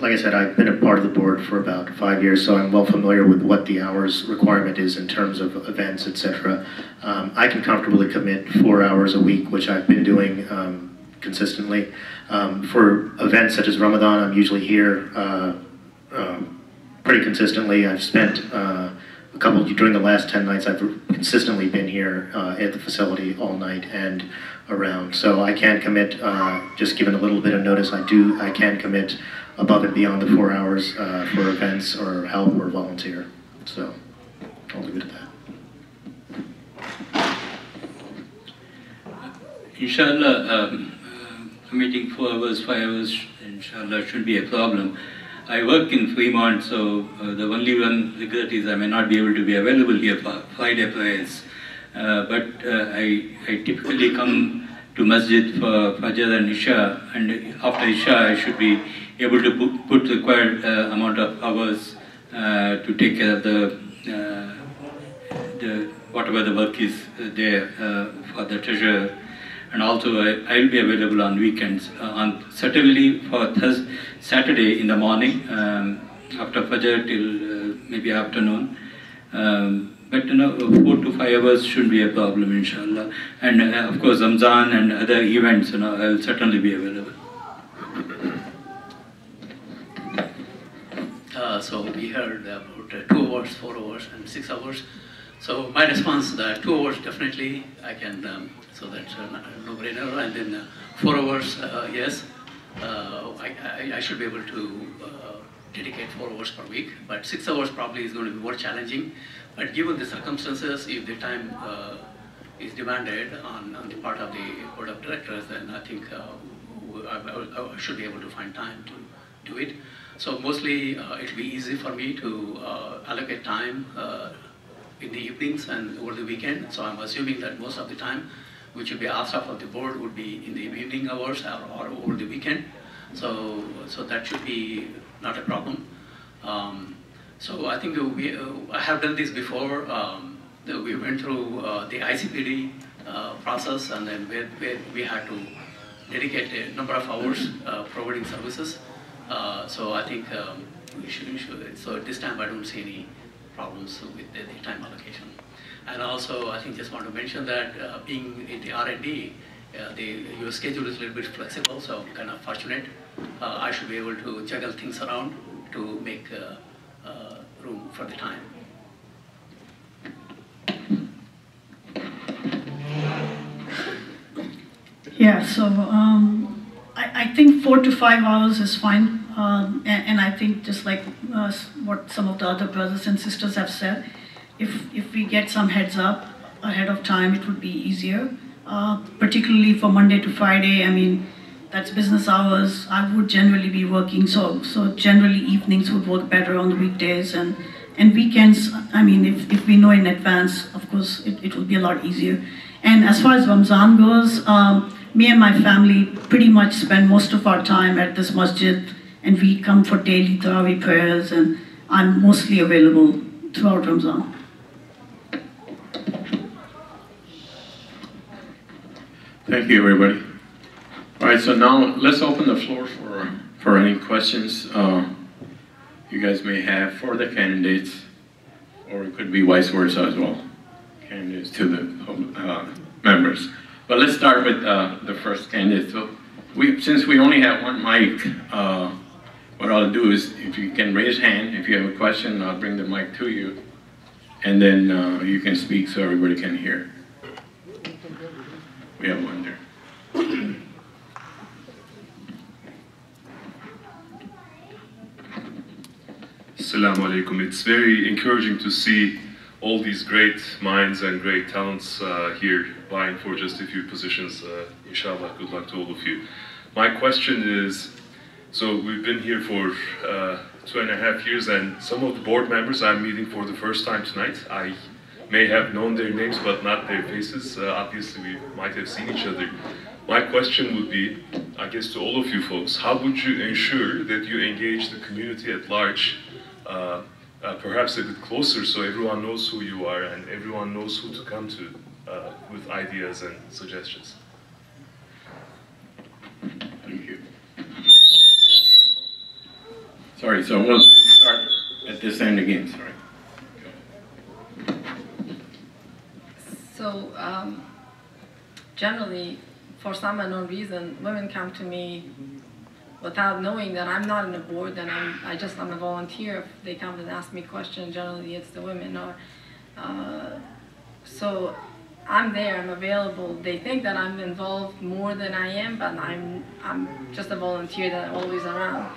Like I said, I've been a part of the board for about 5 years, so I'm well familiar with what the hours requirement is in terms of events, etc. I can comfortably commit 4 hours a week, which I've been doing consistently. For events such as Ramadan, I'm usually here pretty consistently. I've spent during the last 10 nights, I've consistently been here at the facility all night and around. So I can commit, just given a little bit of notice, I can commit above and beyond the 4 hours for events or help or volunteer. So I'll leave it at that. Inshallah, committing 4 hours, 5 hours, inshallah, shouldn't be a problem. I work in Fremont, so the only one regret is I may not be able to be available here for Friday prayers. But I typically come to Masjid for Fajr and Isha, and after Isha I should be able to put the required amount of hours to take care of the whatever the work is there for the treasurer. And also I'll be available on weekends, certainly for Saturday in the morning, after Fajr till maybe afternoon. But 4 to 5 hours shouldn't be a problem, inshallah. And of course, Ramzan and other events, I'll certainly be available. So we heard about 2 hours, 4 hours, and 6 hours. So my response, that 2 hours definitely I can, so that's no brainer. And then 4 hours, yes, I should be able to dedicate 4 hours per week. But 6 hours probably is going to be more challenging. But given the circumstances, if the time is demanded on the part of the board of directors, then I think I should be able to find time to do it. So mostly it will be easy for me to allocate time in the evenings and over the weekend. So I'm assuming that most of the time, which will be asked of the board, would be in the evening hours or over the weekend. So that should be not a problem. So I think I have done this before. We went through the Icpd process, and then where we had to dedicate a number of hours providing services. So I think we should. So at this time, I don't see any problems with the time allocation. And also, I think just want to mention that being in the R&D, your schedule is a little bit flexible, so I'm kind of fortunate. I should be able to juggle things around to make room for the time. Yeah, so I think 4 to 5 hours is fine. And I think just like what some of the other brothers and sisters have said, if we get some heads up ahead of time, it would be easier. Particularly for Monday to Friday, I mean, that's business hours. I would generally be working, so generally evenings would work better on the weekdays, and weekends, I mean, if we know in advance, of course, it will be a lot easier. And as far as Ramzan goes, me and my family pretty much spend most of our time at this masjid, and we come for daily Tarawih prayers, and I'm mostly available throughout Ramzan. Thank you, everybody. All right, so now let's open the floor for any questions you guys may have for the candidates, or it could be vice versa as well, candidates to the members. But let's start with the first candidate. So since we only have one mic, what I'll do is, if you can raise hand, if you have a question, I'll bring the mic to you, and then you can speak so everybody can hear. We have one there. Assalamu alaikum. It's very encouraging to see all these great minds and great talents here vying for just a few positions. Inshallah, good luck to all of you. My question is, so we've been here for 2.5 years, and some of the board members I'm meeting for the first time tonight. I may have known their names, but not their faces. Obviously, we might have seen each other. My question would be, I guess to all of you folks, how would you ensure that you engage the community at large perhaps a bit closer so everyone knows who you are and everyone knows who to come to with ideas and suggestions. Thank you. Sorry, so we'll start at this end again, sorry. So, generally, for some unknown reason, women come to me without knowing that I'm not in the board and I'm a volunteer. If they come and ask me questions, generally it's the women. So I'm there, I'm available. They think that I'm involved more than I am, but I'm just a volunteer that I'm always around.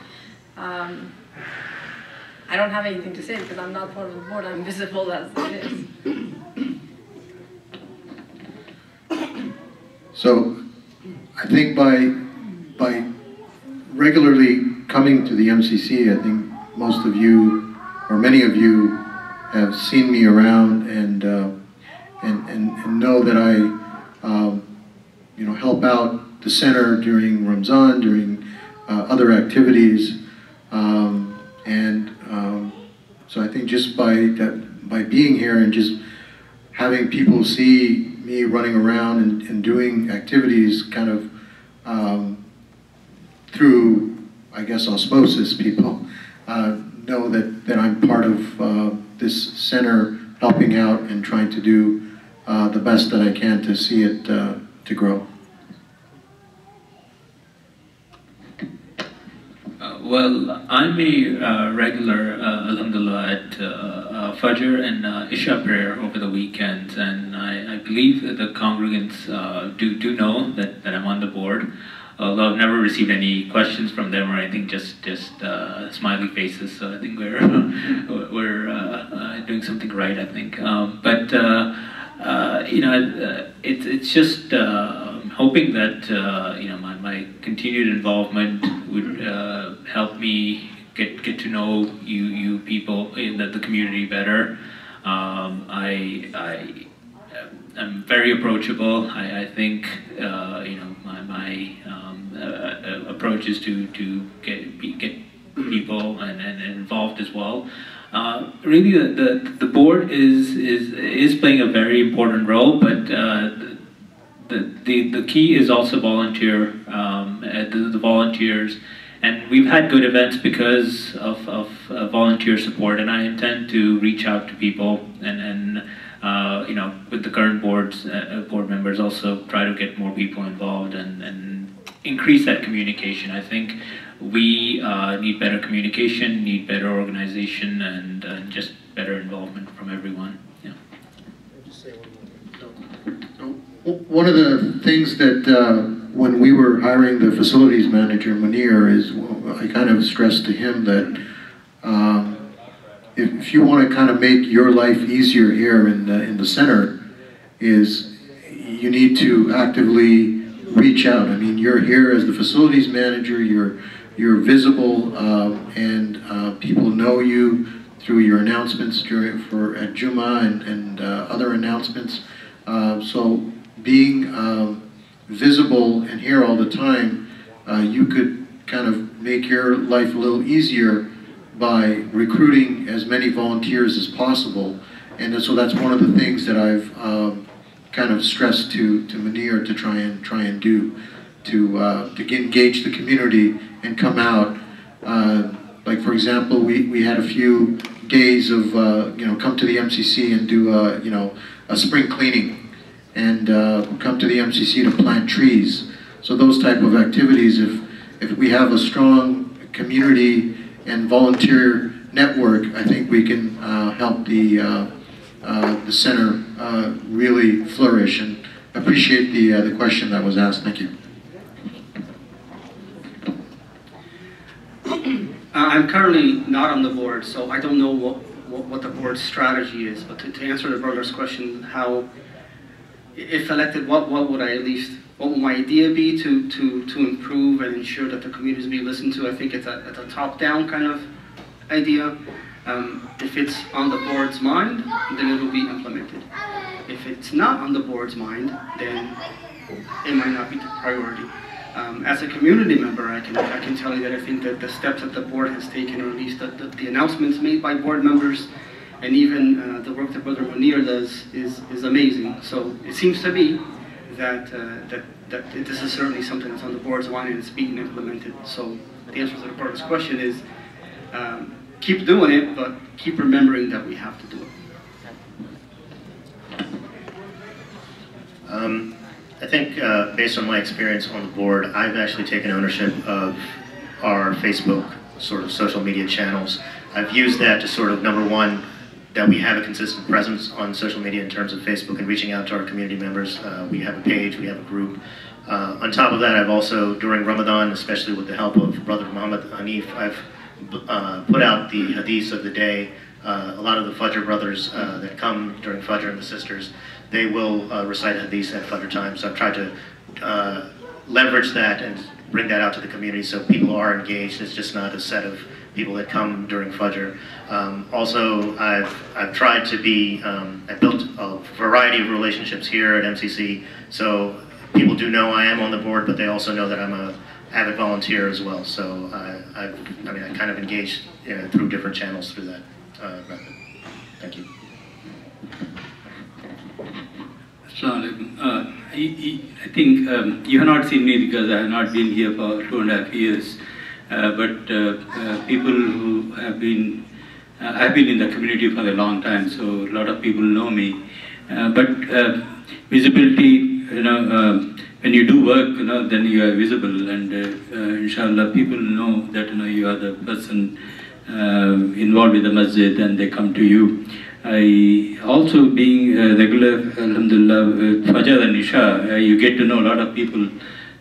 I don't have anything to say because I'm not part of the board. I'm visible as it is. So I think by regularly coming to the MCC, I think most of you, or many of you, have seen me around and know that I help out the center during Ramzan, during other activities, so I think just by being here and just having people see me running around and doing activities kind of through, I guess, osmosis, people know that I'm part of this center, helping out and trying to do the best that I can to see it to grow. Well, I'm a regular, alhamdulillah, at Fajr and Isha prayer over the weekends, and I believe that the congregants do know that I'm on the board, although I've never received any questions from them or anything, just smiley faces, so I think we're doing something right, I think. It's just hoping that my continued involvement would help me get to know you people in the community better. I'm very approachable. I think my approach is to get people and involved as well. Really, the board is playing a very important role, but the key is also volunteer, the volunteers, and we've had good events because of volunteer support, and I intend to reach out to people and with the current board members also try to get more people involved and increase that communication. I think we need better communication, need better organization, and just better involvement from everyone. Yeah. One of the things that when we were hiring the facilities manager, Munir, is I kind of stressed to him that if you want to kind of make your life easier here in the center, is you need to actively reach out. I mean, you're here as the facilities manager, you're visible, and people know you through your announcements at Jummah and other announcements. So being visible and here all the time, you could kind of make your life a little easier by recruiting as many volunteers as possible. And so that's one of the things that I've kind of stressed to Munir to try and do to engage the community and come out. Like for example, we had a few days of come to the MCC and do a spring cleaning, and come to the MCC to plant trees. So those type of activities, if we have a strong community and volunteer network, I think we can help the center really flourish. And appreciate the question that was asked. Thank you. I'm currently not on the board, so I don't know what the board's strategy is. But to answer the brother's question, how, if elected, what would my idea be to improve and ensure that the communities be listened to? I think it's a top-down kind of idea. If it's on the board's mind, then it will be implemented. If it's not on the board's mind, then it might not be the priority. As a community member, I can tell you that I think that the steps that the board has taken, or at least the announcements made by board members, and even the work that Brother Munir does is amazing. So it seems to me that this is certainly something that's on the board's mind and it's being implemented. So the answer to the board's question is keep doing it, but keep remembering that we have to do it. I think based on my experience on the board, I've actually taken ownership of our Facebook sort of social media channels. I've used that to sort of, number one, that we have a consistent presence on social media in terms of Facebook and reaching out to our community members. We have a page, we have a group. On top of that, I've also, during Ramadan, especially with the help of Brother Muhammad Hanif, I've put out the hadiths of the day. A lot of the Fajr brothers that come during Fajr and the sisters, they will recite hadiths at Fajr time. So I've tried to leverage that and bring that out to the community so people are engaged. It's just not a set of people that come during Fajr. Also, I've tried to be, I've built a variety of relationships here at MCC. So people do know I am on the board, but they also know that I'm a avid volunteer as well. So I kind of engaged through different channels through that method. Thank you. I think you have not seen me because I have not been here for 2.5 years. But people who have been, I've been in the community for a long time, so a lot of people know me. But visibility, when you do work, then you are visible, and inshallah, people know that you are the person involved with the masjid, and they come to you. I also, being regular, alhamdulillah, Fajr and Isha, you get to know a lot of people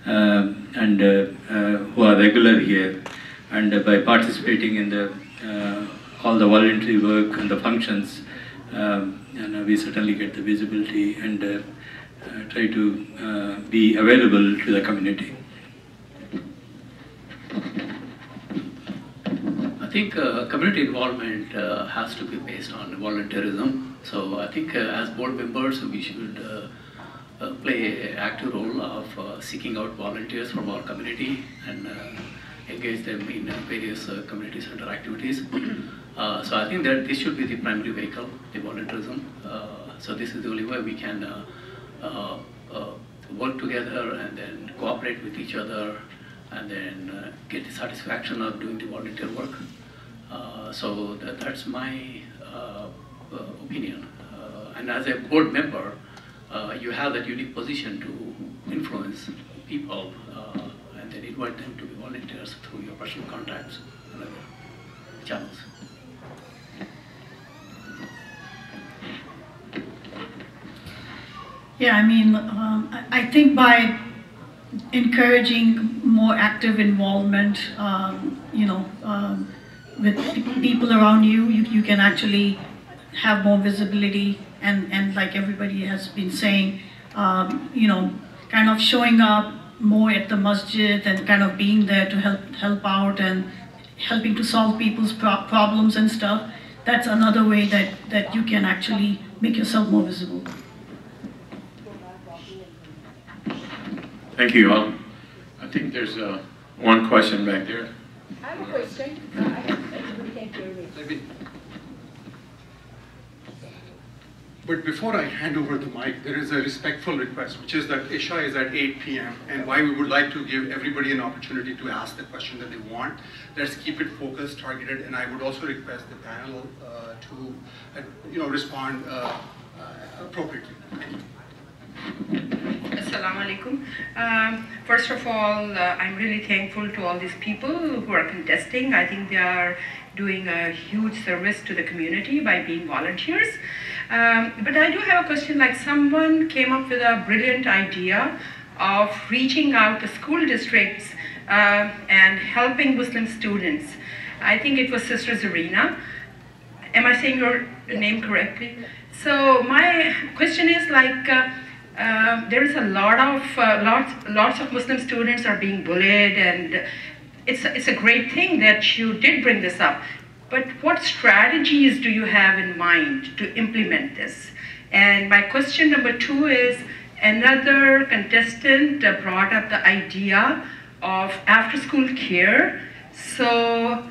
and who are regular here, and by participating in the all the voluntary work and the functions, we certainly get the visibility and try to be available to the community. I think community involvement has to be based on volunteerism. So I think as board members, we should play an active role of seeking out volunteers from our community and engage them in various community center activities. So I think that this should be the primary vehicle, the volunteerism. So this is the only way we can work together and then cooperate with each other and then get the satisfaction of doing the volunteer work. So that's my opinion. And as a board member, you have that unique position to influence people and then invite them to be volunteers through your personal contacts and other channels. Yeah, I mean, I think by encouraging more active involvement, with people around you, you can actually have more visibility and like everybody has been saying, kind of showing up more at the masjid and kind of being there to help out and helping to solve people's problems and stuff. That's another way that you can actually make yourself more visible. Thank you all. I think there's one question back there. I have a question. Everybody can't hear me. But before I hand over the mic, there is a respectful request, which is that Isha is at 8 p.m. and why we would like to give everybody an opportunity to ask the question that they want. Let's keep it focused, targeted, and I would also request the panel to respond appropriately. Thank you. Assalamu alaikum. First of all, I'm really thankful to all these people who are contesting. I think they are doing a huge service to the community by being volunteers. But I do have a question, like someone came up with a brilliant idea of reaching out to school districts and helping Muslim students. I think it was Sister Zarina. Am I saying your name correctly? So my question is like, there is a lots of Muslim students are being bullied, and it's a great thing that you did bring this up. But what strategies do you have in mind to implement this? And my question number 2 is, Another contestant brought up the idea of after-school care. So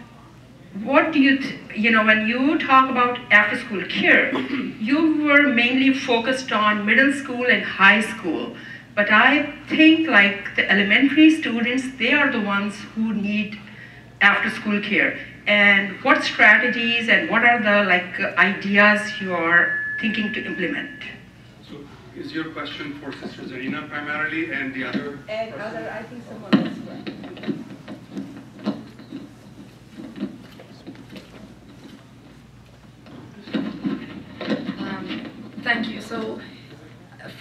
what do you know, when you talk about after-school care, you were mainly focused on middle school and high school. But I think like the elementary students, they are the ones who need after-school care. And what strategies and what are the ideas you are thinking to implement? So is your question for Sister Zarina primarily and the other? And other, I think someone else. Thank you. So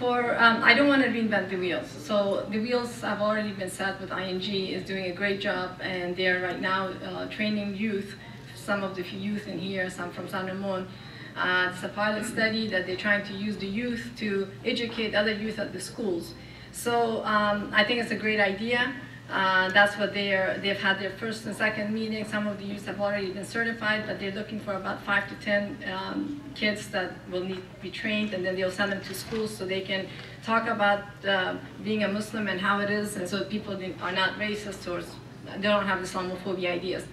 I don't want to reinvent the wheels. So the wheels have already been set with ING, is doing a great job, and they're right now training youth, some of the youth in here, some from San Ramon. It's a pilot study that they're trying to use the youth to educate other youth at the schools. So I think it's a great idea. That's what they've had their first and second meeting. Some of the youth have already been certified, but they're looking for about 5 to 10 kids that will need to be trained, and then they'll send them to schools so they can talk about being a Muslim and how it is, and so people are not racist or they don't have Islamophobia ideas.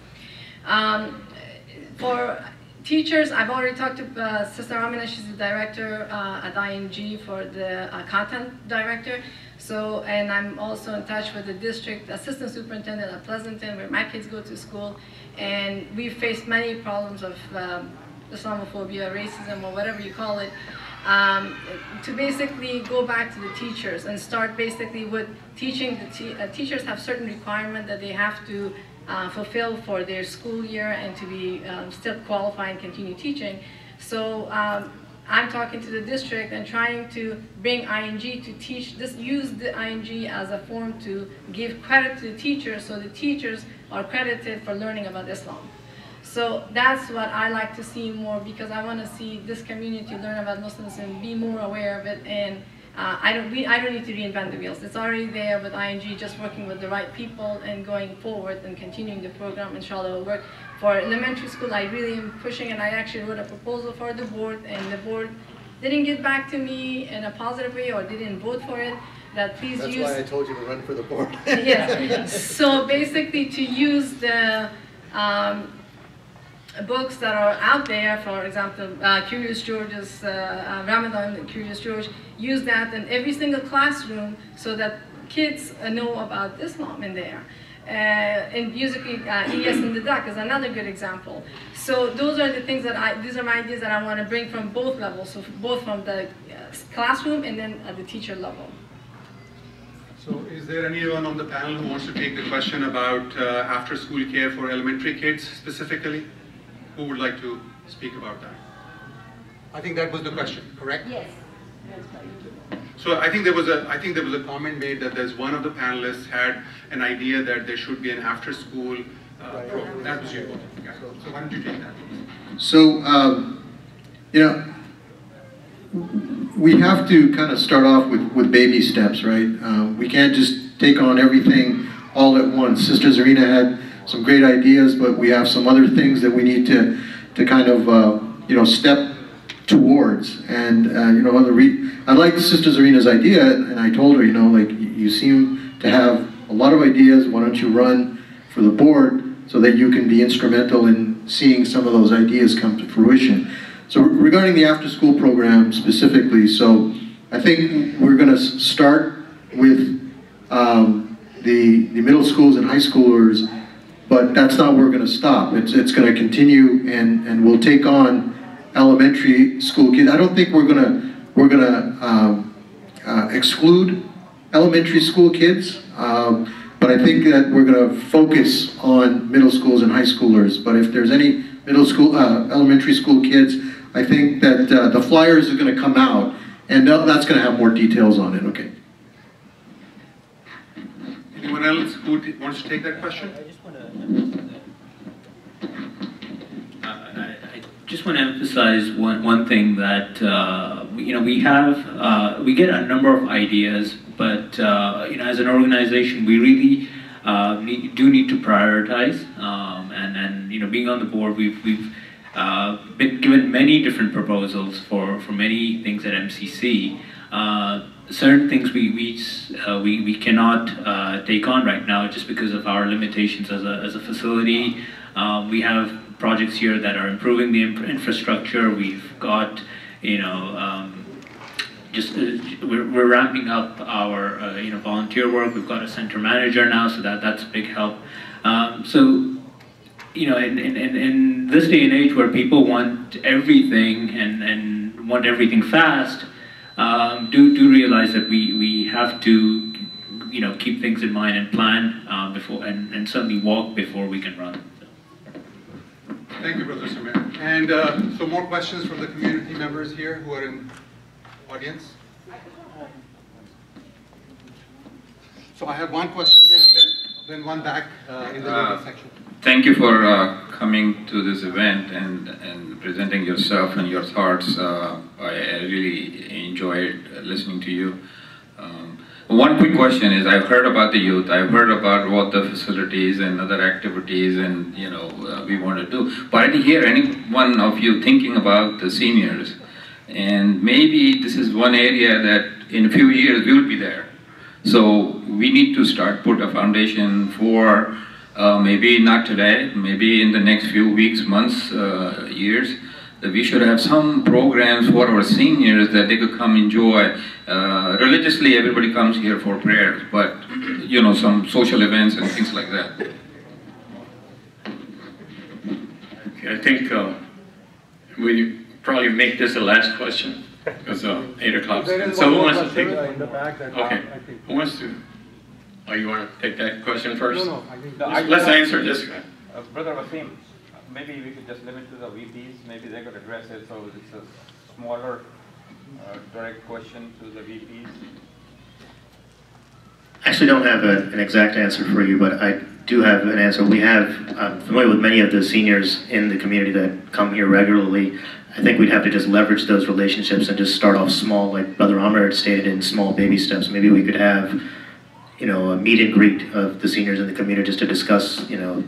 For teachers, I've already talked to Sister Amina. She's the director at ING for the content director. So, and I'm also in touch with the district assistant superintendent at Pleasanton, where my kids go to school, and we've faced many problems of Islamophobia, racism, or whatever you call it, to basically go back to the teachers and start basically with teaching. Teachers have certain requirements that they have to fulfill for their school year and to be still qualified and continue teaching. So I'm talking to the district and trying to bring ING to teach this, use the ING as a form to give credit to the teachers, so the teachers are credited for learning about Islam. So that's what I like to see more, because I want to see this community learn about Muslims and be more aware of it. And I don't need to reinvent the wheels. It's already there with ING, just working with the right people and going forward and continuing the program. Inshallah, will work. For elementary school, I really am pushing, and I actually wrote a proposal for the board, and the board didn't get back to me in a positive way or didn't vote for it. That please use. That's why I told you to run for the board. Yes. So basically, to use the books that are out there, for example, Curious George's Ramadan, Curious George, use that in every single classroom so that kids know about Islam in there. And musically, Ilyas and the Duck is another good example. So those are the things that these are my ideas that I want to bring from both levels, so both from the classroom and then at the teacher level. So is there anyone on the panel who wants to take the question about after-school care for elementary kids specifically? Who would like to speak about that? I think that was the question, correct? Yes. So I think there was a comment made that there's one of the panelists had an idea that there should be an after-school program. That was you. Yeah. So why don't you take that? So you know, we have to kind of start off with baby steps, right? We can't just take on everything all at once. Sister Zarina had some great ideas, but we have some other things that we need to kind of you know, step towards. And you know, I like Sister Zarina's idea, and I told her, you know, like, you seem to have a lot of ideas. Why don't you run for the board so that you can be instrumental in seeing some of those ideas come to fruition. So regarding the after-school program specifically, so I think we're going to start with the middle schools and high schoolers, but that's not where we're going to stop. It's going to continue, and we'll take on elementary school kids. I don't think we're gonna exclude elementary school kids, but I think that we're gonna focus on middle schools and high schoolers. But if there's any elementary school kids, I think that the flyers are gonna come out, and that's gonna have more details on it. Okay. Anyone else who wants to take that question? I just want to emphasize one thing that you know, we get a number of ideas, but you know, as an organization, we really do need to prioritize. And you know, being on the board, we've been given many different proposals for many things at MCC. certain things we cannot take on right now just because of our limitations as a facility. We have projects here that are improving the infrastructure. We've got, you know, we're ramping up our you know, volunteer work. We've got a center manager now, so that's a big help. So, you know, in this day and age where people want everything and want everything fast, do realize that we have to, you know, keep things in mind and plan before, and certainly walk before we can run. Thank you, Brother Samir. And so more questions from the community members here who are in audience. So I have one question here and then one back in the ladies section. Thank you for coming to this event and presenting yourself and your thoughts. I really enjoyed listening to you. One quick question is, I've heard about the youth, I've heard about what the facilities and other activities and, you know, we want to do, but I didn't hear any one of you thinking about the seniors. And maybe this is one area that in a few years we will be there. So we need to put a foundation for maybe not today, maybe in the next few weeks, months, years, that we should have some programs for our seniors that they could come enjoy. Religiously, everybody comes here for prayers, but, you know, some social events and things like that. Okay, I think we probably make this the last question, because 8 o'clock. So who wants to take it? Okay, who wants to? Oh, you want to take that question first? No, I think let's answer this guy. Brother Wasim, maybe we could just limit to the VPs, maybe they could address it, so it's a smaller, direct question to the VPs. I actually don't have an exact answer for you, but I do have an answer. I'm familiar with many of the seniors in the community that come here regularly. I think we'd have to just leverage those relationships and just start off small, like Brother Amir had stated, in small baby steps. Maybe we could have, you know, a meet and greet of the seniors in the community just to discuss, you know,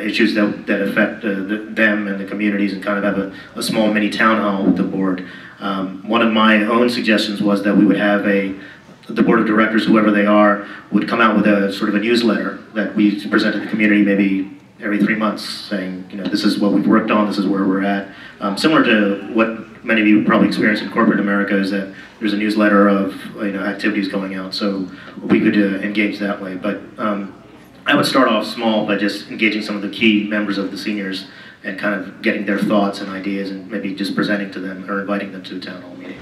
issues that affect them and the communities, and kind of have a small mini town hall with the board. One of my own suggestions was that we would have the board of directors, whoever they are, would come out with a sort of a newsletter that we present to the community maybe every 3 months, saying, you know, this is what we've worked on, this is where we're at. Similar to what many of you probably experience in corporate America, is that there's a newsletter of, you know, activities going out, so we could engage that way. But I would start off small by just engaging some of the key members of the seniors and kind of getting their thoughts and ideas, and maybe just presenting to them or inviting them to a town hall meeting.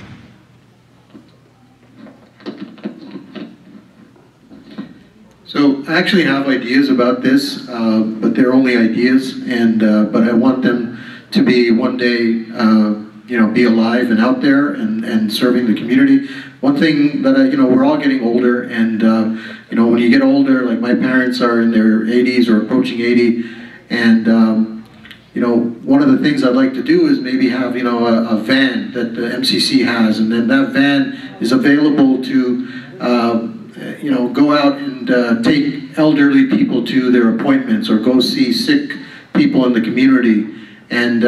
So I actually have ideas about this, but they're only ideas, and but I want them to be one day, you know, be alive and out there and serving the community. One thing that you know, we're all getting older, and you know, when you get older, like my parents are in their 80s or approaching 80, and you know, one of the things I'd like to do is maybe have, you know, a van that the MCC has, and then that van is available to you know, go out and take elderly people to their appointments, or go see sick people in the community, and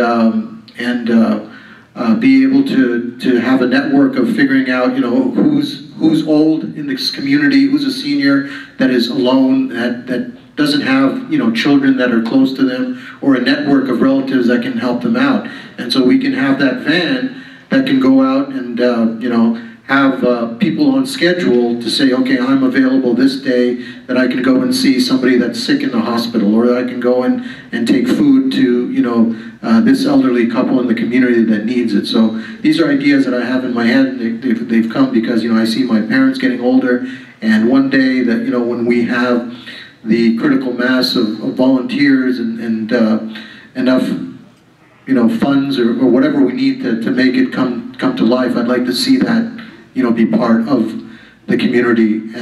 be able to have a network of figuring out, you know, who's old in this community, who's a senior that is alone, that doesn't have, you know, children that are close to them, or a network of relatives that can help them out. And so we can have that van that can go out and you know, have people on schedule to say, okay, I'm available this day, that I can go and see somebody that's sick in the hospital, or that I can go and take food to, you know, this elderly couple in the community that needs it. So these are ideas that I have in my head. They've come because, you know, I see my parents getting older, and one day that, you know, when we have the critical mass of volunteers and enough, you know, funds or whatever we need to make it come to life, I'd like to see that, you know, be part of the community.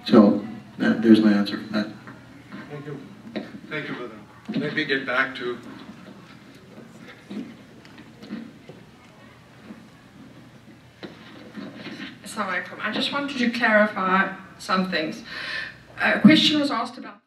So there's my answer for that. Thank you. Thank you, brother. Let me get back to... Assalamu alaikum. I just wanted to clarify some things. A question was asked about